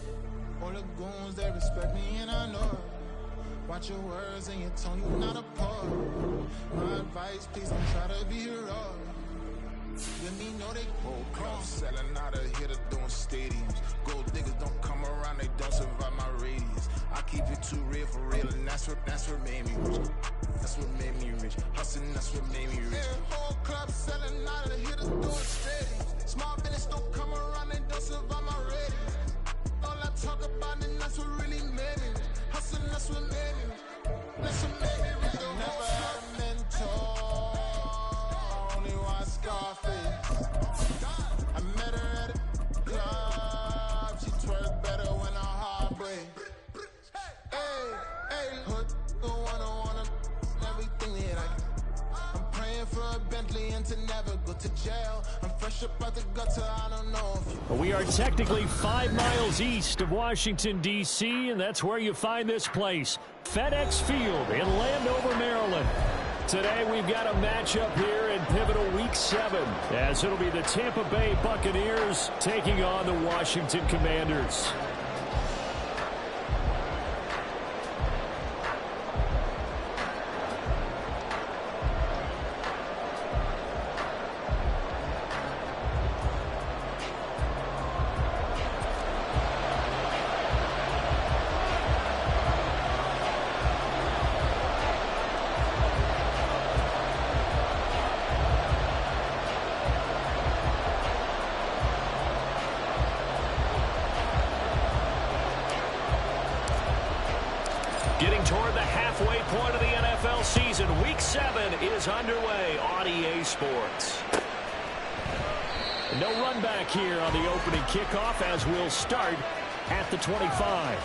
All the goons, they respect me and I know it. Watch your words and your tone, you not a part. My advice, please don't try to be heroic. Let me know they whole club selling out of here to doing stadiums. Gold diggers don't come around, they don't survive my radius. I keep it too real for real, and that's what made me rich. That's what made me rich. Hustling, that's what made me rich. Yeah, whole club selling out of here to doing stadiums. Small business don't come around, they don't survive my radius. All I talk about, and that's what really made me rich. Hustling, that's what made me rich. That's what made me rich. Never had a mentor, only one Scarface. I met her at a club, she twerk better when I heartbreak. Hey, hood, the one I wanna, everything that I can. I'm praying for a Bentley and to never go to jail. I'm fresh up out the gutter, I don't know if you... we are technically 5 miles east of Washington, D.C., and that's where you find this place, FedEx Field in Landover, Maryland. Today we've got a matchup here in pivotal Week 7, as it'll be the Tampa Bay Buccaneers taking on the Washington Commanders. Getting toward the halfway point of the NFL season, Week 7 is underway on EA Sports. No run back here on the opening kickoff as we'll start at the 25.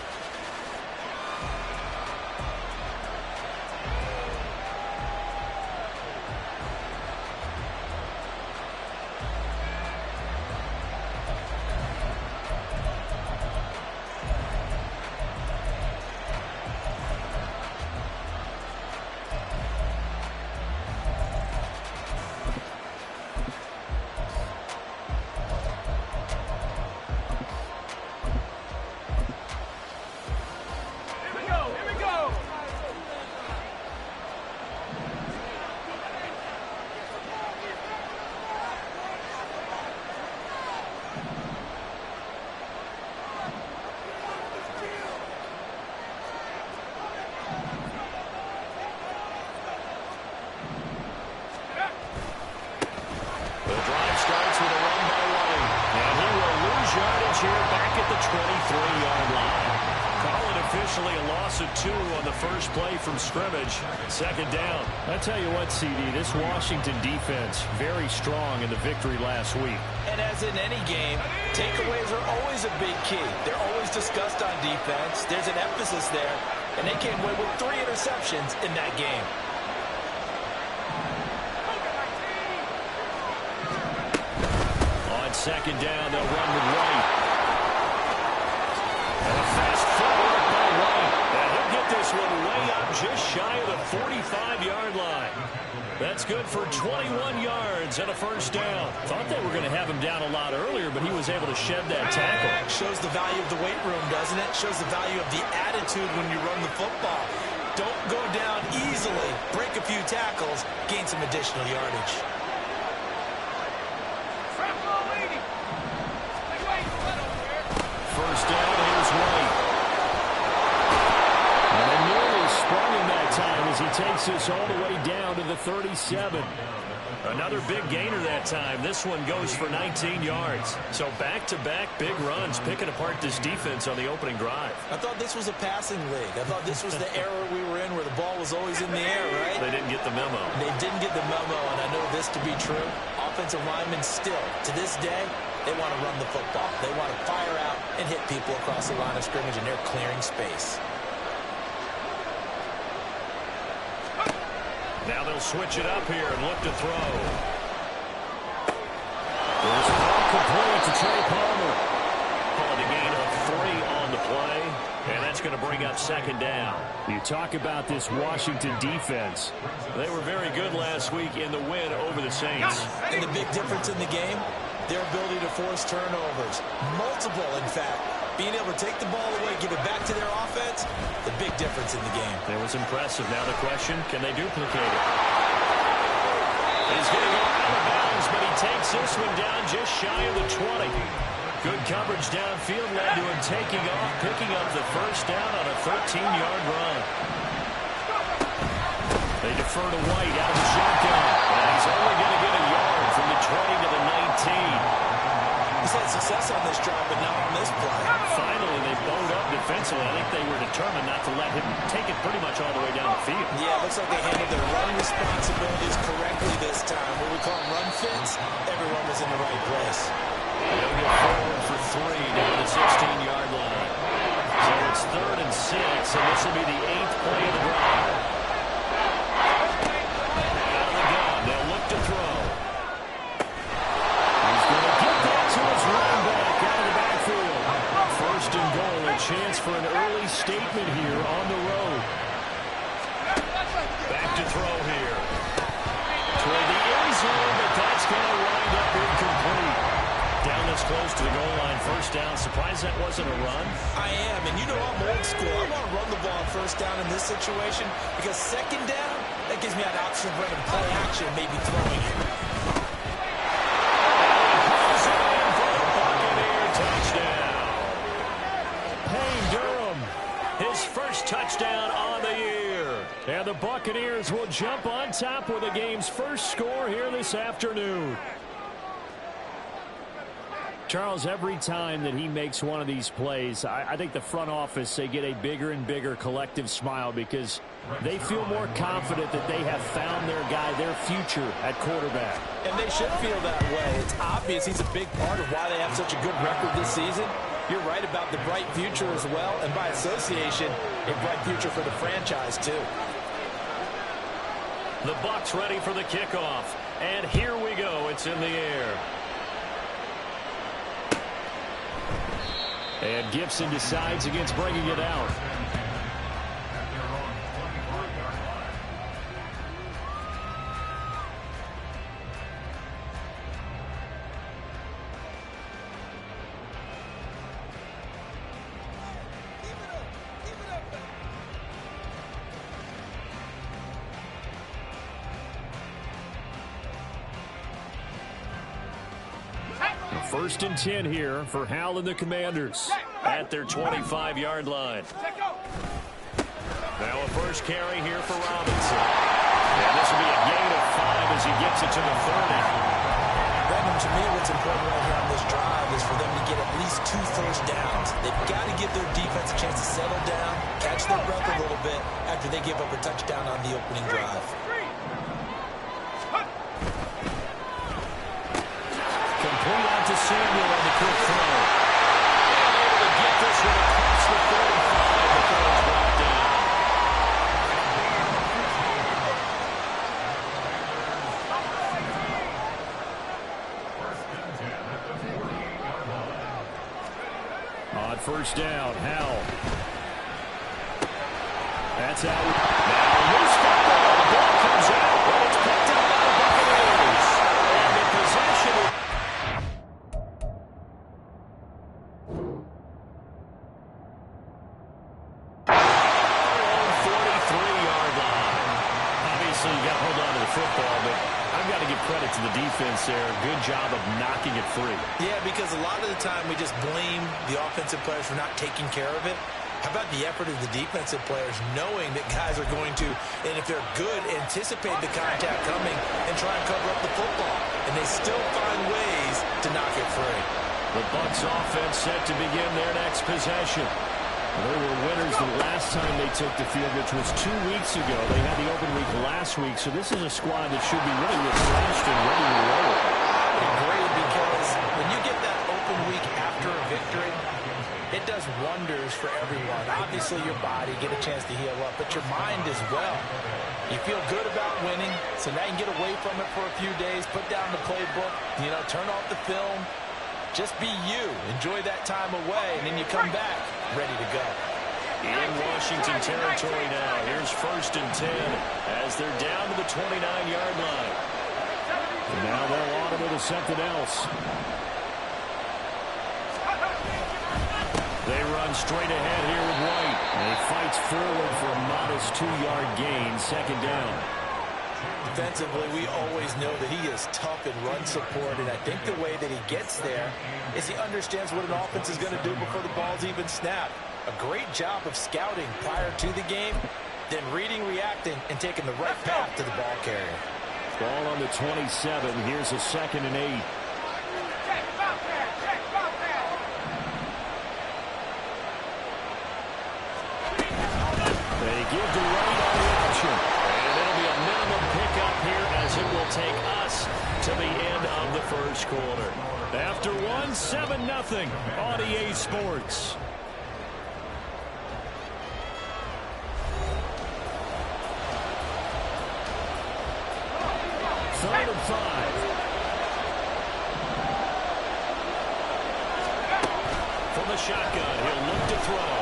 From scrimmage, second down. I tell you what, CD, this Washington defense very strong in the victory last week. And as in any game, takeaways are always a big key. They're always discussed on defense. There's an emphasis there, and they came away with 3 interceptions in that game. On second down, they'll run with White. And a fast foot That's good for 21 yards and a first down. Thought they were going to have him down a lot earlier, but he was able to shed that tackle. Shows the value of the weight room, doesn't it? Shows the value of the attitude when you run the football. Don't go down easily. Break a few tackles. Gain some additional yardage. First down, here's White. And they nearly sprung him that time as he takes this all the way down to the 37. Another big gainer that time. This one goes for 19 yards. So back-to-back big runs, picking apart this defense on the opening drive. I thought this was a passing league. I thought this was the era we were in where the ball was always in the air, right? They didn't get the memo. They didn't get the memo, and I know this to be true. Offensive linemen still, to this day, they want to run the football. They want to fire out and hit people across the line of scrimmage, and they're clearing space. Now they'll switch it up here and look to throw. There's a ball complete to Trey Palmer. Called a gain of 3 on the play, and that's going to bring up second down. You talk about this Washington defense. They were very good last week in the win over the Saints. And the big difference in the game, their ability to force turnovers. Multiple, in fact. Being able to take the ball away, give it back to their offense, the big difference in the game. That was impressive. Now the question, can they duplicate it? He's going to go out of bounds, but he takes this one down just shy of the 20. Good coverage downfield led to him taking off, picking up the first down on a 13-yard run. They defer to White out of the shotgun. And he's only going to get a yard from the 20 to the 19. He's had success on this drive, but not on this play. Finally, they bowed up defensively. I think they were determined not to let him take it pretty much all the way down the field. Yeah, it looks like they handled their run responsibilities correctly this time. What we call run fits, everyone was in the right place. They'll get forward for 3 down the 16-yard line. So it's 3rd and 6, and this will be the 8th play of the drive. Out of the gun, they'll look to throw. He's going to get that to his running back out of the backfield. First and goal, a chance for an early statement here on the road. Back to throw here. Toward the end zone, but that's going to wind up incomplete. Down this close to the goal line, first down. Surprised that wasn't a run? I am, and you know I'm old school. I want to run the ball on first down in this situation because second down, that gives me an option of running play action, maybe throwing it. Touchdown on the year. And the Buccaneers will jump on top with the game's first score here this afternoon. Charles, every time that he makes one of these plays, I think the front office, they get a bigger and bigger collective smile because they feel more confident that they have found their guy, their future at quarterback. And they should feel that way. It's obvious he's a big part of why they have such a good record this season. You're right about the bright future as well, and by association, a bright future for the franchise, too. The Bucs ready for the kickoff, and here we go. It's in the air. And Gibson decides against bringing it out. First and 10 here for Hal and the Commanders at their 25-yard line. Now a first carry here for Robinson. And this will be a gain of 5 as he gets it to the 30. Brandon, to me, what's important right here on this drive is for them to get at least 2 first downs. They've got to give their defense a chance to settle down, catch their breath a little bit after they give up a touchdown on the opening drive. Complete out to Samuel on the quick throw. And able to get this one across the 35 before it's brought down. On first down, Howell. That's out. Now loose football. The ball comes out, but it's picked up football, but I've got to give credit to the defense there. Good job of knocking it free. Yeah, because a lot of the time we just blame the offensive players for not taking care of it. How about the effort of the defensive players knowing that guys are going to, and if they're good, anticipate the contact coming and try and cover up the football. And they still find ways to knock it free. The Bucs offense set to begin their next possession. They were winners the last time they took the field, which was 2 weeks ago. They had the open week last week, so this is a squad that should be really refreshed and ready to roll. I agree, because when you get that open week after a victory, it does wonders for everyone. Obviously, your body, get a chance to heal up, but your mind as well. You feel good about winning, so now you can get away from it for a few days, put down the playbook, turn off the film. Just be you. Enjoy that time away, and then you come back ready to go. In Washington territory now. Here's 1st and 10 as they're down to the 29-yard line. And now they'll audible to something else. They run straight ahead here with White. And he fights forward for a modest 2-yard gain, 2nd down. Defensively, we always know that he is tough in run support, and I think the way that he gets there is he understands what an offense is going to do before the ball's even snapped. A great job of scouting prior to the game, then reading, reacting, and taking the right path to the ball carrier. Ball on the 27. Here's a 2nd and 8. They give to White on the option. And it'll be a minimum pickup here as it will take us to the end of the first quarter. After 7-0 on EA Sports. Third and 5. From the shotgun, he'll look to throw.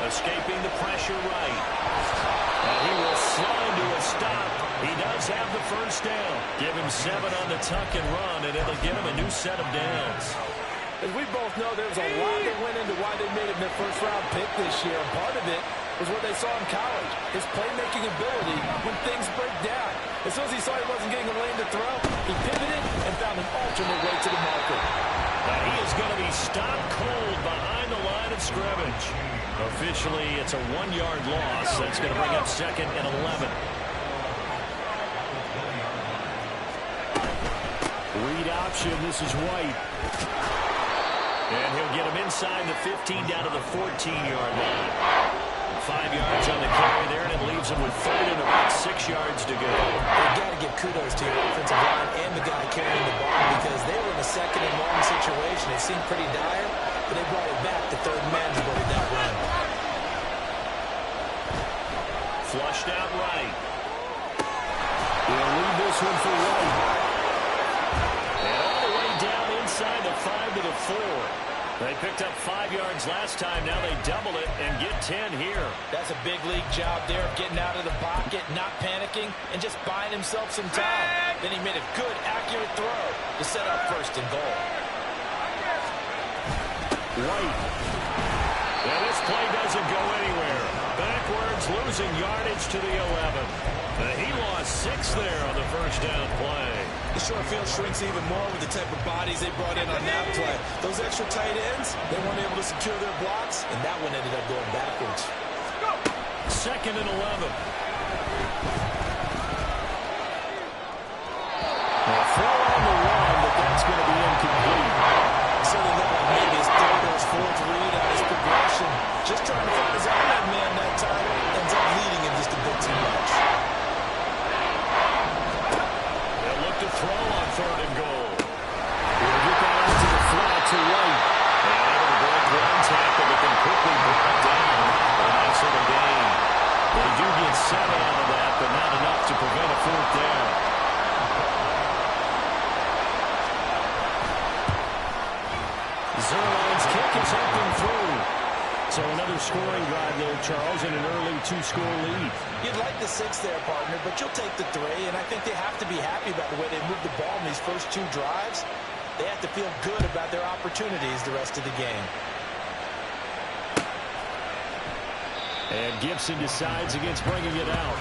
Escaping the pressure right. And he will slide to a stop. He does have the first down. Give him 7 on the tuck and run, and it'll give him a new set of downs. As we both know, there's a lot that went into why they made him their first-round pick this year. And part of it was what they saw in college, his playmaking ability when things break down. As soon as he saw he wasn't getting a lane to throw, he pivoted and found an alternate way to the marker. Now he is going to be stopped cold behind the line of scrimmage. Officially, it's a 1-yard loss. That's going to bring up 2nd and 11. Read option. This is White. And he'll get him inside the 15 down to the 14-yard line. 5 yards on the carry there, and it leaves him with 3rd and about 6 yards to go. You've got to give kudos to your offensive line and the guy carrying the ball, because they were in a 2nd and long situation. It seemed pretty dire, but they brought it back to 3rd man to avoid that run. Flushed out right. He'll leave this one for White. And all the way down inside the 5 to the 4. They picked up 5 yards last time. Now they double it and get 10 here. That's a big league job there of getting out of the pocket, not panicking, and just buying himself some time. Then he made a good, accurate throw to set up 1st and goal. White. And this play doesn't go anywhere. Backwards, losing yardage to the 11. He lost 6 there on the first down play. The short field shrinks even more with the type of bodies they brought in on that play. Those extra tight ends, they weren't able to secure their blocks, and that one ended up going backwards. 2nd and 11. A throw on the run, but that's going to be incomplete. So they look like maybe his 3rd or 4th read on his progression. Just trying to find his outlet man that time. Ends up leading him just a bit too much. They'll look to throw on 3rd and goal. He'll get that out to the flat to White. And able to break one tackle, but then quickly brought down. A nice little gain. They do get 7 out of that, but not enough to prevent a 4th down. Zerline's kick is up and through. So another scoring drive there, Charles, and an early 2-score lead. You'd like the 6 there, partner, but you'll take the 3, and I think they have to be happy about the way they moved the ball in these first 2 drives. They have to feel good about their opportunities the rest of the game. And Gibson decides against bringing it out.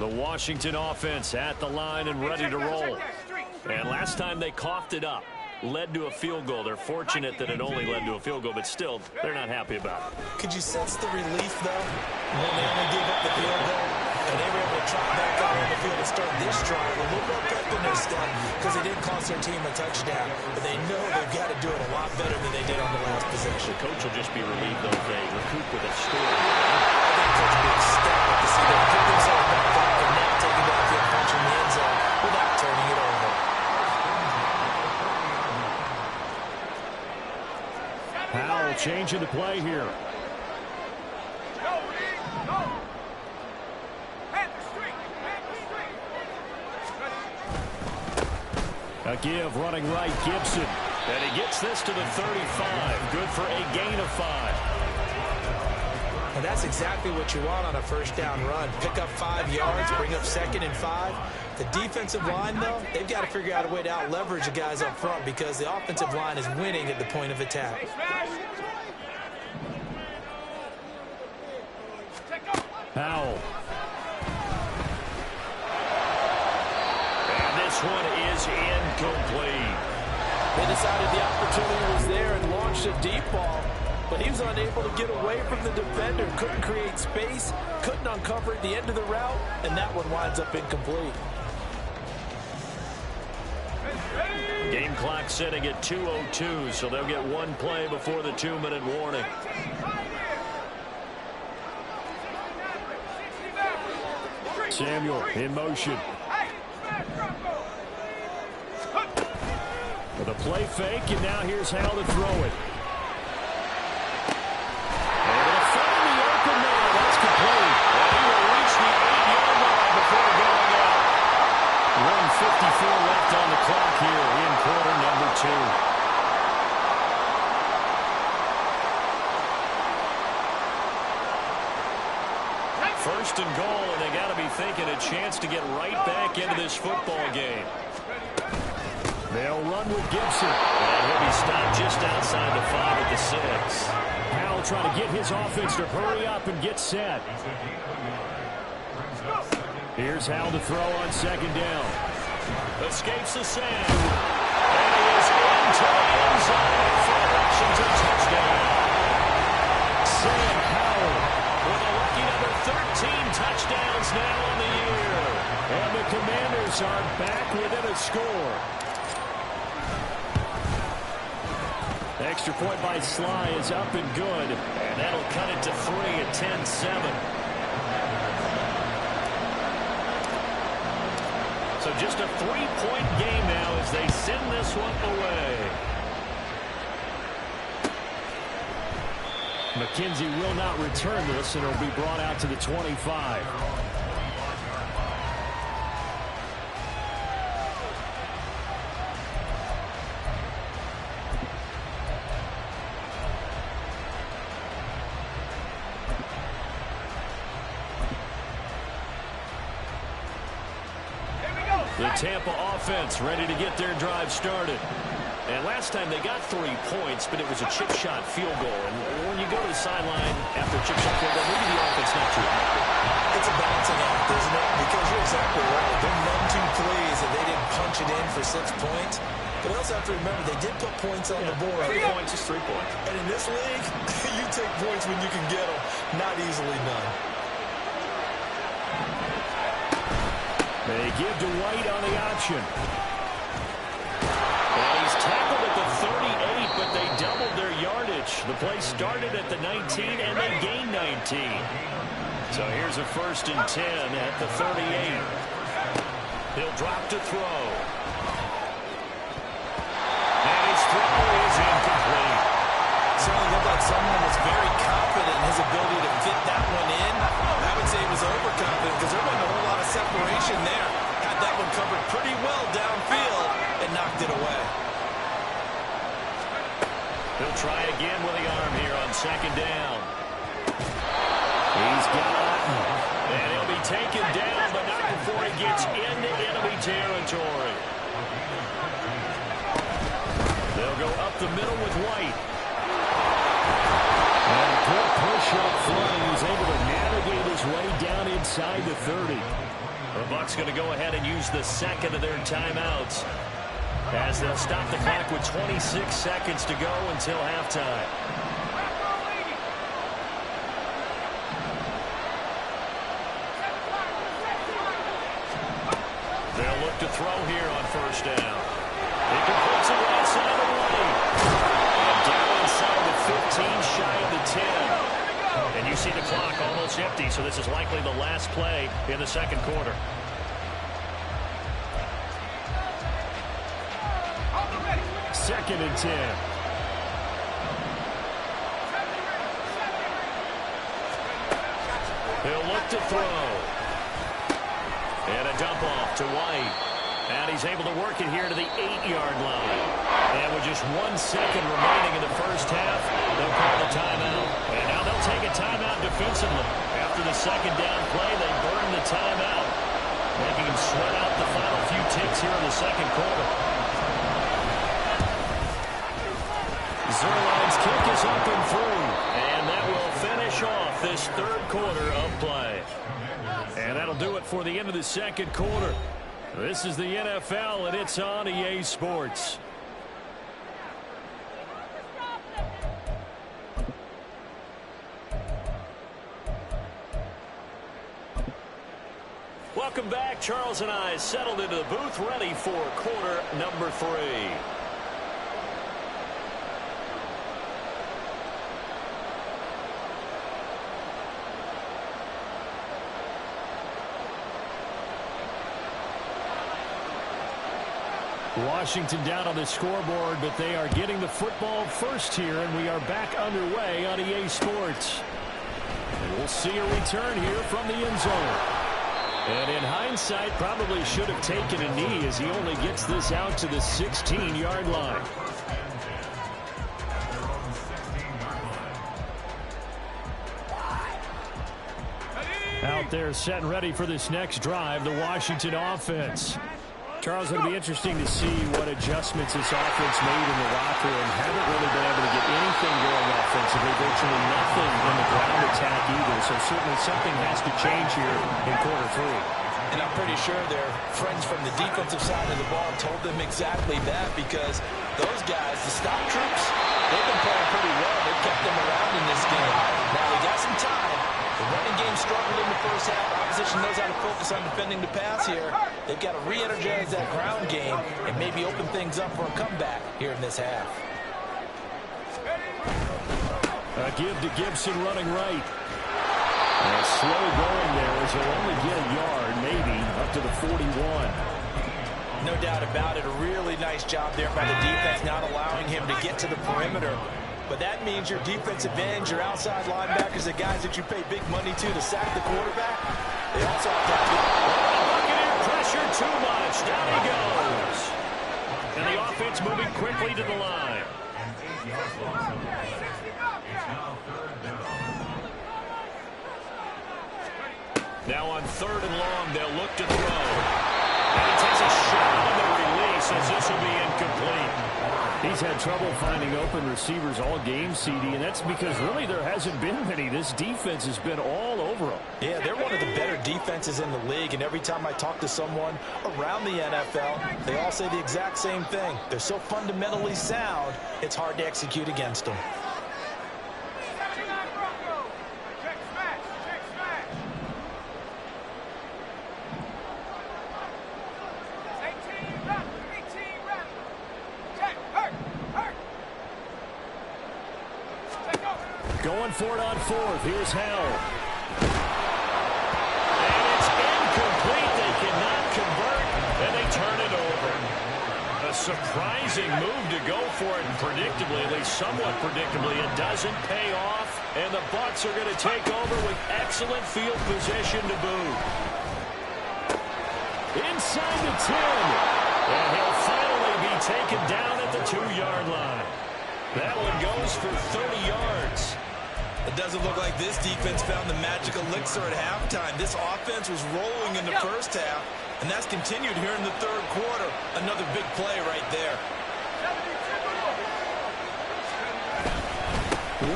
The Washington offense at the line and ready to roll. And last time they coughed it up, led to a field goal. They're fortunate that it only led to a field goal, but still, they're not happy about it. Could you sense the relief, though, when they only gave up the field goal? And they were able to trot back out on the field and start this drive a little more pep in their step because they didn't cost their team a touchdown. But they know they've got to do it a lot better than they did on the last possession. The coach will just be relieved, though, they recoup with a score. I think Coach will be ecstatic to see them get themselves back up and now taking downfield punch in the end zone without turning it over. Powell changing the play here. A give running right, Gibson. And he gets this to the 35. Good for a gain of 5. And that's exactly what you want on a first down run. Pick up 5 yards, bring up 2nd and 5. The defensive line, though, they've got to figure out a way to out-leverage the guys up front because the offensive line is winning at the point of attack. Powell. And this one is incomplete. They decided the opportunity was there and launched a deep ball, but he was unable to get away from the defender. Couldn't create space, couldn't uncover at the end of the route, and that one winds up incomplete. Game clock setting at 2:02, so they'll get one play before the 2-minute warning. Samuel in motion. With a play fake, and now here's how to throw it. And they'll find the open man. That's complete. And he will reach the 8-yard line before going out. 1:54 left on the clock here in quarter number 2. First and goal, and they got to be thinking a chance to get right back into this football game. They'll run with Gibson. And he'll be stopped just outside the 5 at the 6. Powell trying to get his offense to hurry up and get set. Here's Hal to throw on 2nd down. Escapes the sand. And he is into the end zone for a Washington touchdown. Sam Howell with a lucky number 13 touchdowns now on the year. And the Commanders are back within a score. Extra point by Sly is up and good. And that'll cut it to 3 at 10-7. So just a 3-point game now as they send this one away. McKenzie will not return this, and it'll be brought out to the 25. The Tampa offense ready to get their drive started. And last time they got 3 points, but it was a chip shot field goal. And when you go to the sideline after a chip shot field goal, maybe the offense not too happy. It's a balancing act, isn't it? Because you're exactly right. They're 1-2 plays, and they didn't punch it in for 6 points. But you also have to remember, they did put points on the board. 3 points is 3 points. And in this league, you take points when you can get them. Not easily done. They give to White on the option. And he's tackled at the 38, but they doubled their yardage. The play started at the 19, and they gained 19. So here's a 1st and 10 at the 38. He'll drop to throw. And his throw is incomplete. Certainly looked like someone was very confident in his ability to fit that one in. I would say he was overconfident because there wasn't a whole lot of separation there. Had that one covered pretty well downfield and knocked it away. He'll try again with the arm here on 2nd down. He's got it. And he'll be taken down, but not before he gets into enemy territory. They'll go up the middle with White. And a good push up front, and he's able to navigate his way down inside the 30. The Bucs going to go ahead and use the second of their timeouts as they'll stop the clock with 26 seconds to go until halftime. They'll look to throw here on first down. He completes it right side of the lane. And down inside the 15, shy of the 10. And you see the clock almost empty, so this is likely the last play in the second quarter. Second and 10. He'll look to throw. And a dump off to White. And he's able to work it here to the 8-yard line. And with just 1 second remaining in the first half, they'll call the timeout. And now they'll take a timeout defensively. After the second down play, they burn the timeout, making him sweat out the final few ticks here in the second quarter. Zerline's kick is up and through. And that will finish off this third quarter of play. And that'll do it for the end of the second quarter. This is the NFL, and it's on EA Sports. Welcome back. Charles and I settled into the booth, ready for quarter number 3. Washington down on the scoreboard, but they are getting the football first here, and we are back underway on EA Sports. And we'll see a return here from the end zone. And in hindsight, probably should have taken a knee as he only gets this out to the 16-yard line. Out there set and ready for this next drive, the Washington offense. Charles, it'll be interesting to see what adjustments this offense made in the locker room. Haven't really been able to get anything going offensively, virtually nothing in the ground attack either. So certainly something has to change here in quarter 3. And I'm pretty sure their friends from the defensive side of the ball told them exactly that, because those guys, the stop troops, they've been playing pretty well. They've kept them around in this game. Now they got some time. The running game struggled in the first half. Opposition knows how to focus on defending the pass here. They've got to re-energize that ground game and maybe open things up for a comeback here in this half. A give to Gibson running right. And slow going there as he'll only get a yard, maybe, up to the 41. No doubt about it. A really nice job there by the defense, not allowing him to get to the perimeter. But that means your defensive ends, your outside linebackers, the guys that you pay big money to sack the quarterback, they also have to Buccaneer pressure too much. Down he goes. And the offense moving quickly to the line. Now on third and long, they'll look to throw. And he takes a shot on the release as this will be incomplete. He's had trouble finding open receivers all game, CD, and that's because really there hasn't been many. This defense has been all over them. Yeah, they're one of the better defenses in the league, and every time I talk to someone around the NFL, they all say the exact same thing. They're so fundamentally sound, it's hard to execute against them. Going for it on fourth. Here's Hell. And it's incomplete. They cannot convert, and they turn it over. A surprising move to go for it, and predictably, at least somewhat predictably, it doesn't pay off, and the Bucs are going to take over with excellent field position to boot. Inside the 10, and he'll finally be taken down at the 2-yard line. That one goes for 30 yards. It doesn't look like this defense found the magic elixir at halftime. This offense was rolling in the first half, and that's continued here in the third quarter. Another big play right there.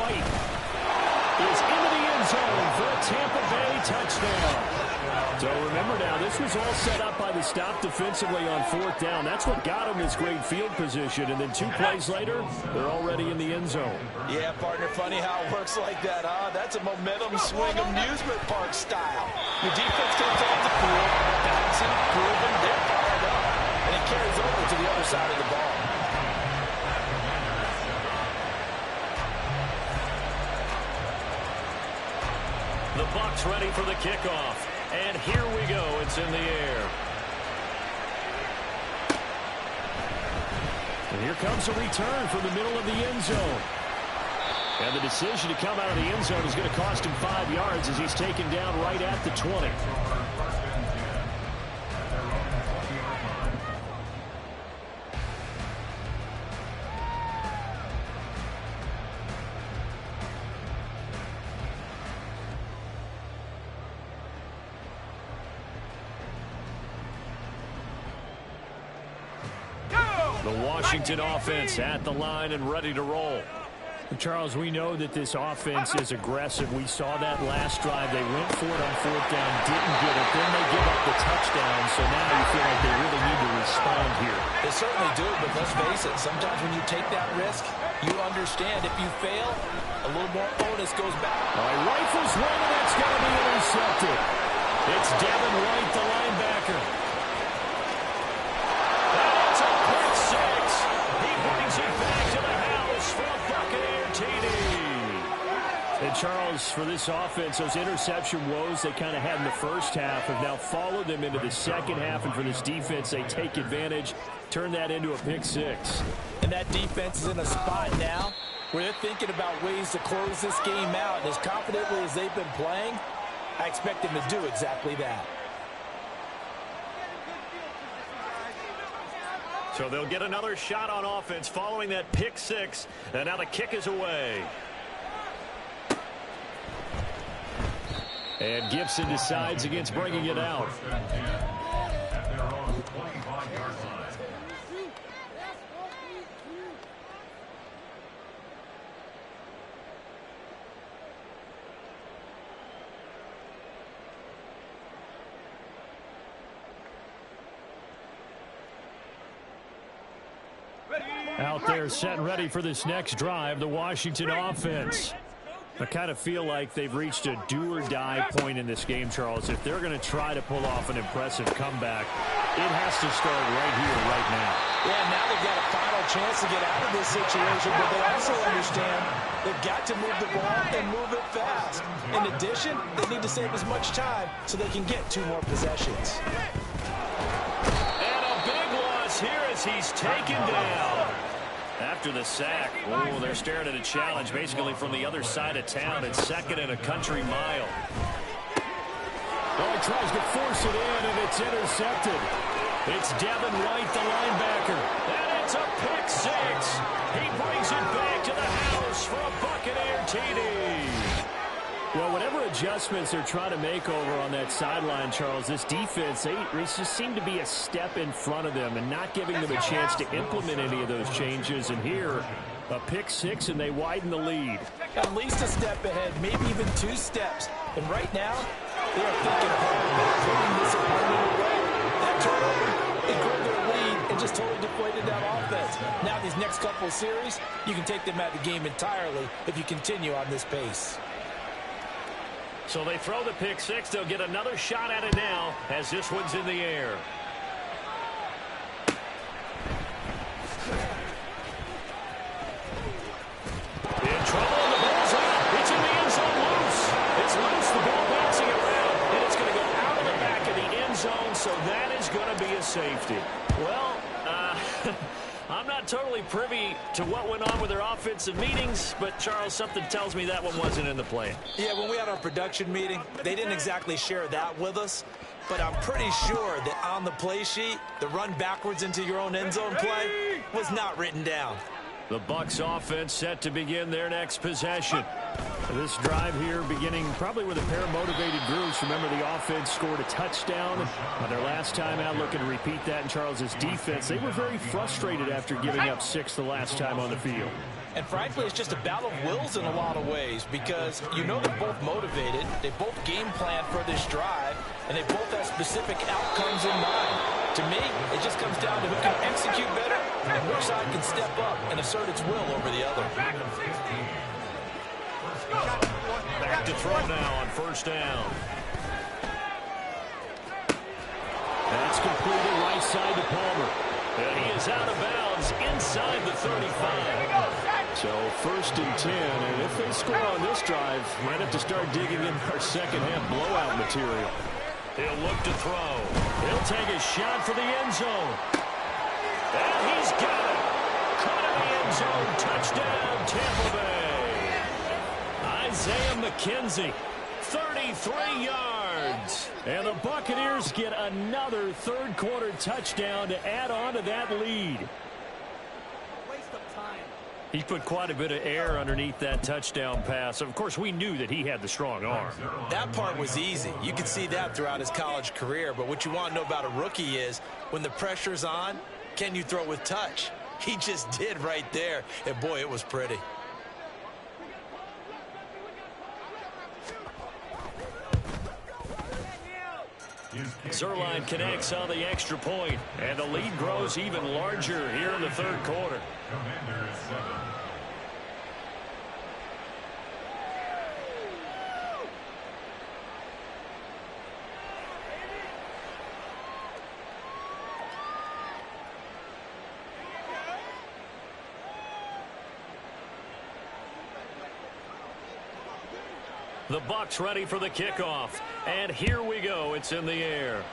White is into the end zone for a Tampa Bay touchdown. So remember now, this was all set up by the stop defensively on 4th down. That's what got him his great field position. And then 2 plays later, they're already in the end zone. Yeah, partner, funny how it works like that, huh? That's a momentum swing amusement park style. Your defense comes off the field, bouncing, grooving, they're fired up. And it carries over to the other side of the ball. The Bucs ready for the kickoff. And here we go. It's in the air. And here comes a return from the middle of the end zone. And the decision to come out of the end zone is going to cost him 5 yards as he's taken down right at the 20. The Washington offense at the line and ready to roll. Charles, we know that this offense is aggressive. We saw that last drive. They went for it on 4th down, didn't get it. Then they give up the touchdown. So now you feel like they really need to respond here. They certainly do, but let's face it. Sometimes when you take that risk, you understand if you fail, a little more onus goes back. All right, rifles one, and that's going to be intercepted. It's Devin White, the linebacker. And Charles, for this offense, those interception woes they kind of had in the first half have now followed them into the second half. And for this defense, they take advantage, turn that into a pick 6. And that defense is in a spot now where they're thinking about ways to close this game out. And as confidently as they've been playing, I expect them to do exactly that. So they'll get another shot on offense following that pick 6. And now the kick is away. And Gibson decides against bringing it out. Out there set and ready for this next drive, the Washington offense. I kind of feel like they've reached a do-or-die point in this game, Charles. If they're going to try to pull off an impressive comeback, it has to start right here, right now. Yeah, now they've got a final chance to get out of this situation, but they also understand they've got to move the ball and move it fast. In addition, they need to save as much time so they can get 2 more possessions. And a big loss here as he's taken down. After the sack, oh, they're staring at a challenge basically from the other side of town. It's 2nd and a country mile. Oh, he tries to force it in, and it's intercepted. It's Devin White, the linebacker. And it's a pick 6. He brings it back to the house for a Buccaneer TD. Well, whatever adjustments they're trying to make over on that sideline, Charles, this defense, they just seem to be a step in front of them and not giving them a chance to implement any of those changes. And here, a pick 6, and they widen the lead. At least a step ahead, maybe even 2 steps. And right now, they are thinking hard about putting this opponent away. That turnover, it grew their lead and just totally deflated that offense. Now these next couple of series, you can take them out of the game entirely if you continue on this pace. So they throw the pick 6. They'll get another shot at it now as this one's in the air. In trouble, and the ball's out. It's in the end zone loose. It's loose, the ball bouncing around, and it's going to go out of the back of the end zone, so that is going to be a safety. Well, I'm not totally privy to what went on with their offensive meetings, but, Charles, something tells me that one wasn't in the plan. Yeah, when we had our production meeting, they didn't exactly share that with us, but I'm pretty sure that on the play sheet, the run backwards into your own end zone play was not written down. The Bucs offense set to begin their next possession. This drive here beginning probably with a pair of motivated groups. Remember, the offense scored a touchdown on their last time out. Looking to repeat that in Charles's defense. They were very frustrated after giving up 6 the last time on the field. And frankly, it's just a battle of wills in a lot of ways because you know they're both motivated. They both game plan for this drive, and they both have specific outcomes in mind. To me, it just comes down to who can execute better and which side can step up and assert its will over the other. Back to throw now on first down. That's completed right side to Palmer. And he is out of bounds inside the 35. So 1st and 10. And if they score on this drive, might have to start digging in our second half blowout material. He'll look to throw. He'll take a shot for the end zone. And he's got it. Caught in the end zone. Touchdown, Tampa Bay. Isaiah McKenzie, 33 yards. And the Buccaneers get another third-quarter touchdown to add on to that lead. Waste of time. He put quite a bit of air underneath that touchdown pass. Of course, we knew that he had the strong arm. That part was easy. You could see that throughout his college career. But what you want to know about a rookie is when the pressure's on, can you throw with touch? He just did right there. And, boy, it was pretty. Zerline connects on the extra point, and the lead grows even larger here in the third quarter. Commanders 7. The Bucs ready for the kickoff. And here we go. It's in the air.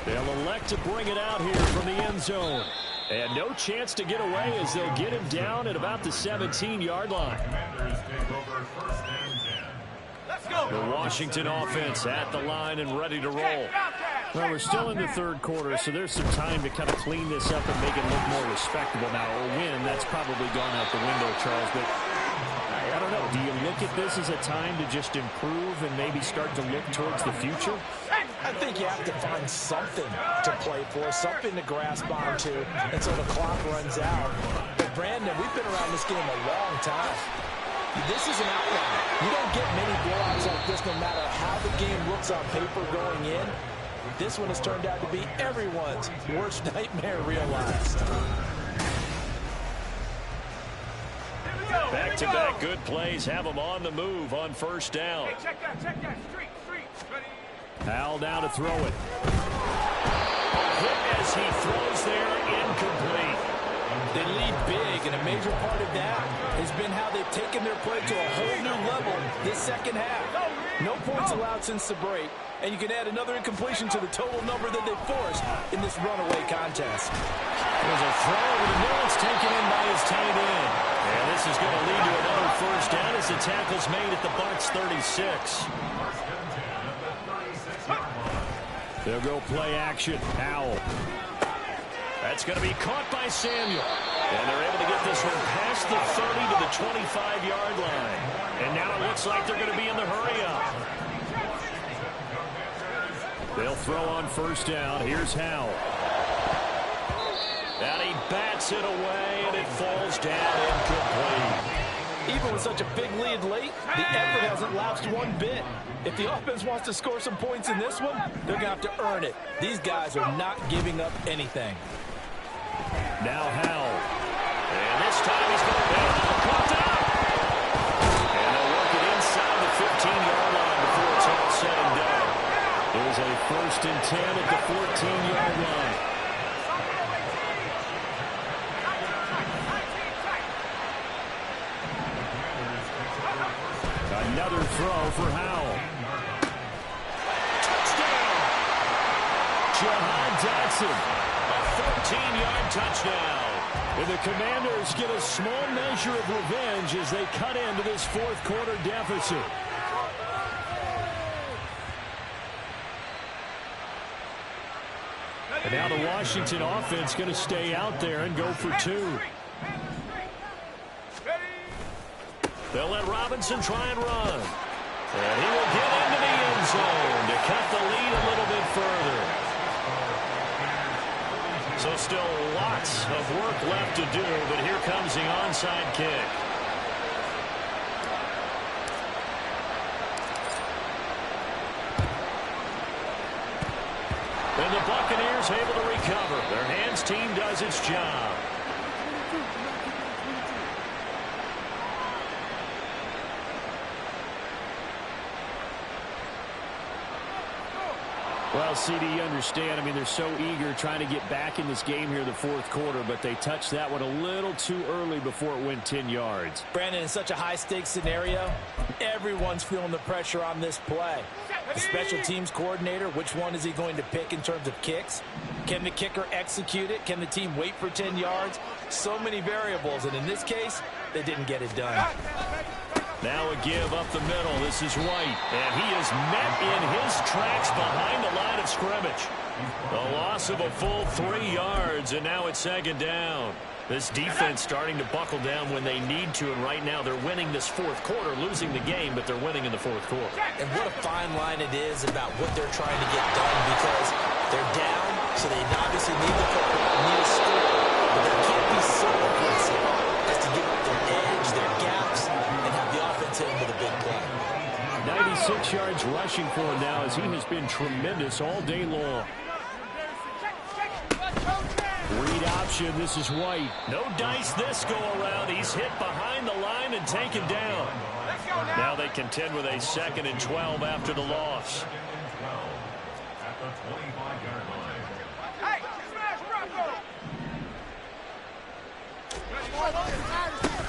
They'll elect to bring it out here from the end zone. And no chance to get away as they'll get him down at about the 17-yard line. Commanders take over 1st and 10. Let's go. The Washington offense at the line and ready to roll. Well, we're still in the third quarter, so there's some time to kind of clean this up and make it look more respectable now. A win, that's probably gone out the window, Charles. But I don't know. Do you look at this as a time to just improve and maybe start to look towards the future? I think you have to find something to play for, something to grasp onto until the clock runs out. But, Brandon, we've been around this game a long time. This is an outlier. You don't get many blowouts like this no matter how the game looks on paper going in. This one has turned out to be everyone's worst nightmare realized. Back-to-back good plays have them on the move on first down. Hey, check that. Street. Ready? Howell down to throw it. Hit as he throws there, incomplete. They lead big, and a major part of that has been how they've taken their play to a whole new level this second half. No points allowed since the break, and you can add another incompletion to the total number that they forced in this runaway contest. There's a throw over the middle. It's taken in by his tight end. And this is going to lead to another first down as the tackle's made at the Bucs 36. They'll go play action. Howell. That's going to be caught by Samuel. And they're able to get this one past the 30 to the 25-yard line. And now it looks like they're going to be in the hurry-up. They'll throw on first down. Here's Howell. And he bats it away, and it falls down incomplete. Even with such a big lead late, the effort hasn't lapsed one bit. If the offense wants to score some points in this one, they're going to have to earn it. These guys are not giving up anything. Now Howell. And this time he's going to bail out. Caught up. And they'll work it inside the 15-yard line before it's all said and done. There's a 1st and 10 at the 14-yard line. Another throw for Howell. Touchdown! Jahan Dotson. A 14-yard touchdown. And the Commanders get a small measure of revenge as they cut into this fourth-quarter deficit. And now the Washington offense going to stay out there and go for two. They'll let Robinson try and run. And he will get into the end zone to cut the lead a little bit further. So still lots of work left to do, but here comes the onside kick. And the Buccaneers able to recover. Their hands team does its job. Well, CD, you understand. I mean, they're so eager trying to get back in this game here in the fourth quarter, but they touched that one a little too early before it went 10 yards. Brandon, in such a high-stakes scenario, everyone's feeling the pressure on this play. The special teams coordinator, which one is he going to pick in terms of kicks? Can the kicker execute it? Can the team wait for 10 yards? So many variables, and in this case, they didn't get it done. Now a give up the middle. This is White, and he is met in his tracks behind the line of scrimmage. A loss of a full 3 yards, and now it's second down. This defense starting to buckle down when they need to, and right now they're winning this fourth quarter, losing the game, but they're winning in the fourth quarter. And what a fine line it is about what they're trying to get done, because they're down, so they obviously need the football, need a score, but they can't be so aggressive as to give up their edge, their gaps, and have the offense hit them with a big play. 96 yards rushing for him now, as he has been tremendous all day long. Read option. This is White. No dice this go around. He's hit behind the line and taken down. Now they contend with a 2nd and 12 after the loss. At the 25-yard line.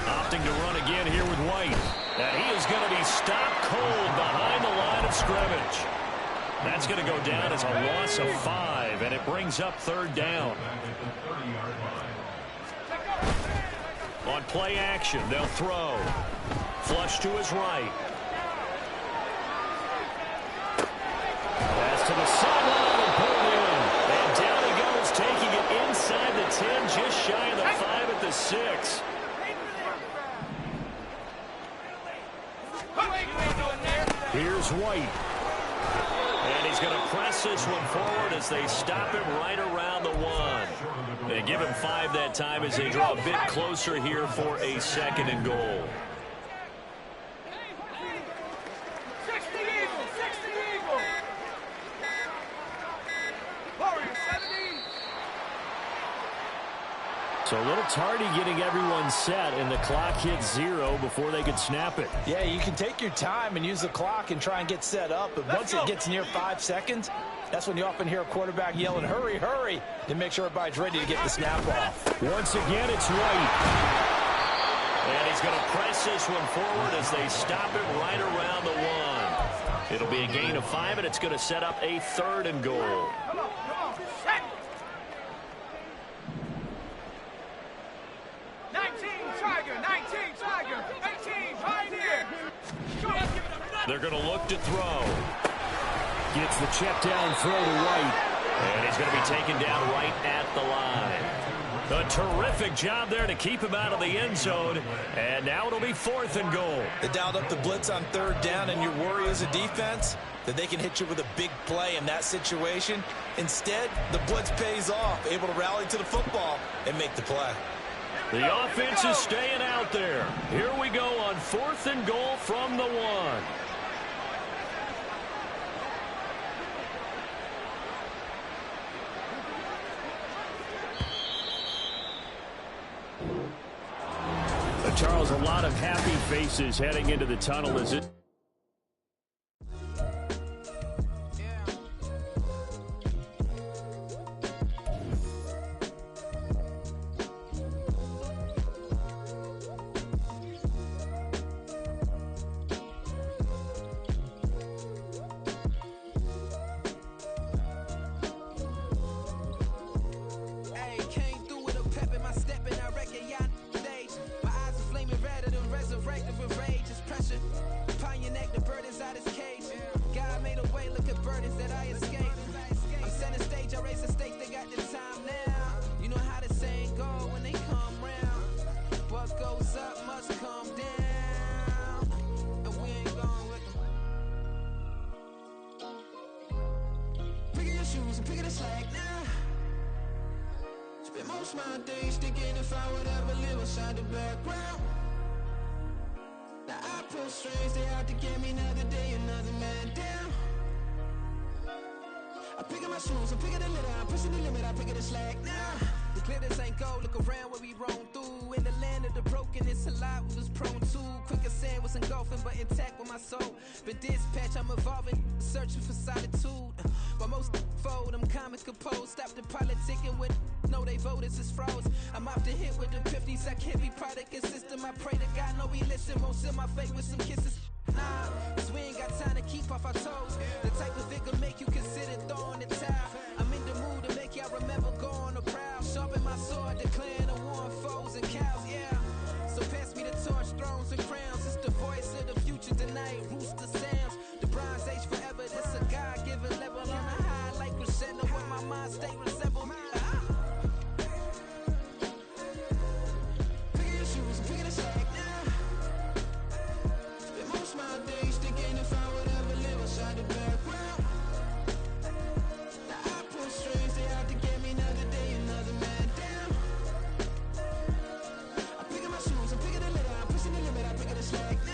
Opting to run again here with White. And he is going to be stopped cold behind the line of scrimmage. That's going to go down as a loss of 5, and it brings up 3rd down. On play action, they'll throw. Flush to his right. Pass to the sideline and pulled in. And down he goes, taking it inside the 10, just shy of the 5 at the 6. Here's White. And he's going to press this one forward as they stop him right around the 1. They give him 5 that time as they draw a bit closer here for a 2nd and goal. So a little tardy getting everyone set, and the clock hits 0 before they could snap it. Yeah, you can take your time and use the clock and try and get set up, but once it gets near 5 seconds, that's when you often hear a quarterback yelling, hurry, hurry, to make sure everybody's ready to get the snap off. Once again, it's White. And he's going to press this one forward as they stop him right around the 1. It'll be a gain of 5, and it's going to set up a 3rd and goal. 19 Tiger, 18 Pioneer. They're going to look to throw. Gets the check down throw to White. And he's going to be taken down right at the line. A terrific job there to keep him out of the end zone. And now it'll be 4th and goal. They dialed up the blitz on 3rd down, and your worry as a defense that they can hit you with a big play in that situation. Instead, the blitz pays off, able to rally to the football and make the play. The offense is staying out there. Here we go on 4th and goal from the 1. Charles, a lot of happy faces heading into the tunnel as it. Spend most of my days thinking if I would ever live inside the background. Now I pull strings, they out to get me another day, another man down. I'm picking my shoes, I'm picking the litter, I'm pushing the limit, I'm picking the slack now. The glitters ain't gold, look around where we roam through. In the land of the broken, it's a lot we was prone to. Quicker sand was engulfing, but intact with my soul. But dispatch, I'm evolving, searching for solitude. While most fold, I'm comic composed. Stop the politicking with no, they voters is froze. I'm off the hit with the 50s, I can't be product and system. I pray to God, no, he listen, won't seal my fate with some kisses. Nah, cause we ain't got time to keep off our toes. The type of vigor make you consider throwing the towel. I'm in the mood to make y'all remember going to proud. Sharpen my sword, declaring the war on foes and cows, yeah. So pass me the torch, thrones and crowns. It's the voice of the future tonight, rooster sounds. The Bronze Age forever, this a God-given level. On a high like crescendo, when my mind stay resemble. Picking your shoes, I'm picking a sack now. Spend most of my days thinking if I would ever live inside the background. Now I pull strings, they out to get me another day, another man down. I'm picking my shoes, I'm picking the litter, I'm pushing the limit, I'm picking the slack now.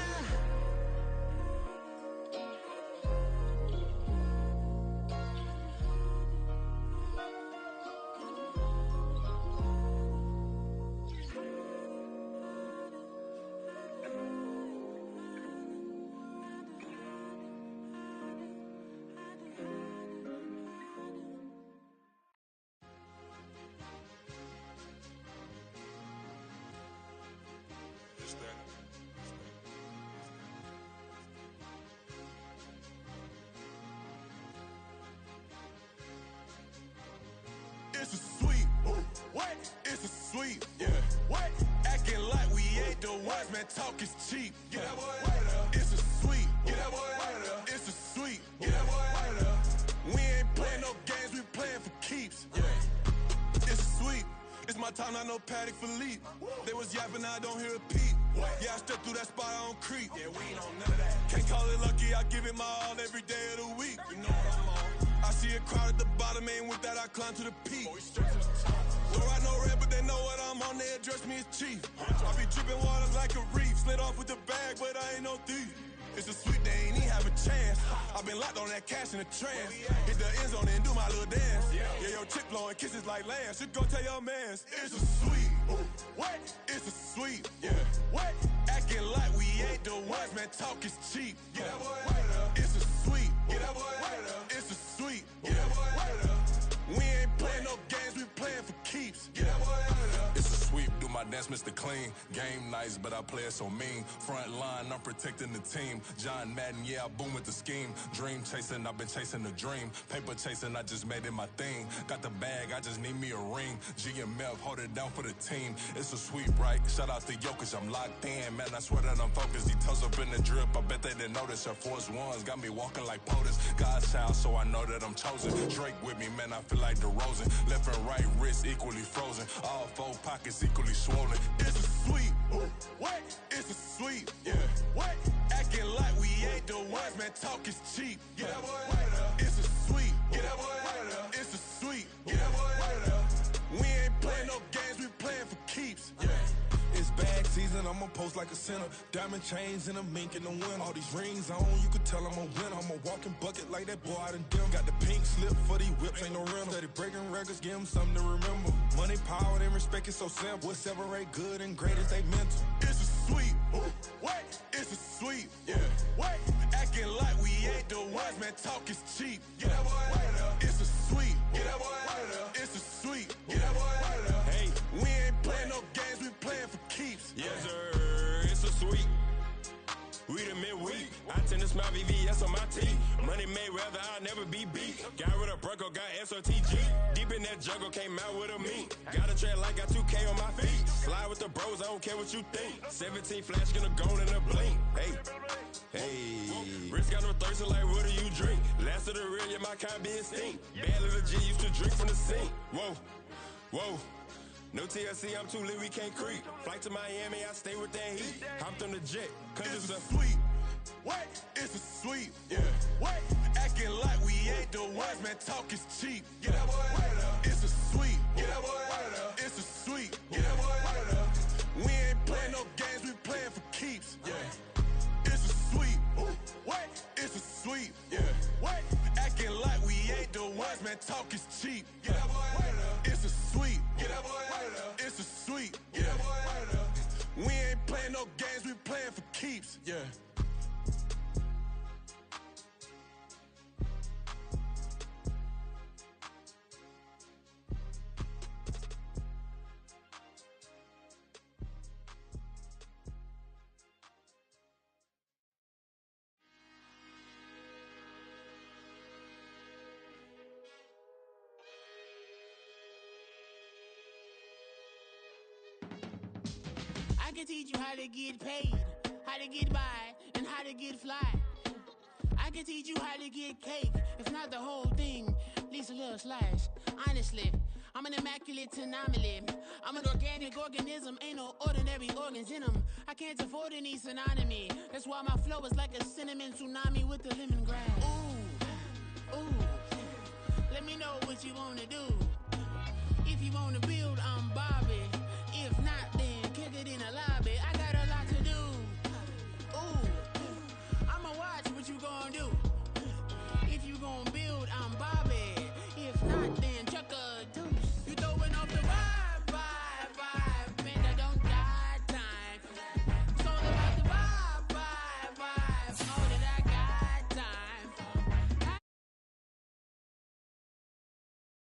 It's a sweep. What? It's a sweep. Yeah. What? Acting like we ain't the ones, man. Talk is cheap. Get that boy out of there. It's a sweep. Get that boy out of there. It's a sweep. Get that boy out of there. We ain't playing no games, we playing for keeps. Yeah. It's a sweep. It's my time, not no Paddock Philippe. They was yapping, I don't hear a peep. Yeah, I step through that spot, I don't creep. Yeah, we ain't on none of that. Can't call it lucky, I give it my all every day of the week. You know what I'm on. I see a crowd at the bottom, and with that I climb to the peak. Don't ride no red, but they know what I'm on, they address me as chief. I be dripping water like a reef, slid off with the bag, but I ain't no thief. It's a sweet, they ain't even have a chance. I been locked on that cash in the trance. Hit the end zone and do my little dance. Yeah, your chick blowing kisses like lambs. You go tell your mans. It's a sweet. What? It's a sweet. Yeah. What? Acting like we ain't the ones, man. Talk is cheap. Get that boy out of there. It's a sweet. Get that boy out of there. It's a sweet. Get that boy out of there. We ain't playing no games, we playing for keeps. Get that boy out of there. It's a sweep, do my dance, Mr. Clean. Game nice, but I play it so mean. Front line, I'm protecting the team. John Madden, yeah, I boom with the scheme. Dream chasing, I've been chasing the dream. Paper chasing, I just made it my thing. Got the bag, I just need me a ring. GMF, hold it down for the team. It's a sweep, right? Shout out to Jokic, I'm locked in. Man, I swear that I'm focused. He toes up in the drip, I bet they didn't notice. Air Force Ones got me walking like POTUS. God's child, so I know that I'm chosen. Drake with me, man, I feel like DeRozan. Left and right wrist equally frozen. All four pockets equally swollen. It's a sweep. What? It's a sweep. Yeah. What? Acting like we ain't the ones, man. Talk is cheap. Get that boy out of there. It's a sweep. Get that boy out of there. It's a sweep. Get that boy out of there. We ain't playing no games, we playing for keeps. Yeah. It's bag season, I'ma post like a sinner. Diamond chains and a mink in the wind. All these rings on, you could tell I'm a winner. I'm a walking bucket like that boy out in dim. Got the pink slip for these whips, ain't no rental. Steady breaking records, give them something to remember. Money, power, and respect is so simple. What separate good and great is they mental. It's a sweep. What? It's a sweep. Yeah. What? Acting like we ain't the ones, man. Talk is cheap. Get that boy out of there. It's a sweep. Get that boy out of there. It's a sweep. Get that boy out of there. Hey, we ain't playing no games, we playing for keeps. Yes, sir. It's a sweep. We the midweek. I tend to smile VVS on my teeth. Money made rather I'll never be beat. Got rid of Bronco, got SOTG. Deep in that jungle, came out with a meat. Got a tread like got 2K on my feet. Slide with the bros, I don't care what you think. 17 flash, gonna go in a blink. Hey. Hey, Rich got no thirsty like what do you drink? Last of the real, yeah, my kind be extinct. Bad little G used to drink from the sink. Whoa, whoa. No TLC, I'm too lit, we can't creep. Flight to Miami, I stay with that heat. Hopped on the jet, cause it's a sweep. What? It's a sweep. Yeah. What? Acting like we ain't the ones, man. Talk is cheap. Get that boy out of there. It's a sweep. Get that boy out of there. talk is cheap. Get that boy out of there. It's a sweep. Get that boy out of there. It's a sweep. Get that boy out of there. We ain't playing no games, we playing for keeps. Yeah. I can teach you how to get paid, how to get by, and how to get fly. I can teach you how to get cake, if not the whole thing, at least a little slice. Honestly, I'm an immaculate anomaly. I'm an organic organism, ain't no ordinary organs in them. I can't afford any synonymy. That's why my flow is like a cinnamon tsunami with the lemongrass. Ooh, ooh. Let me know what you wanna do. If you wanna build,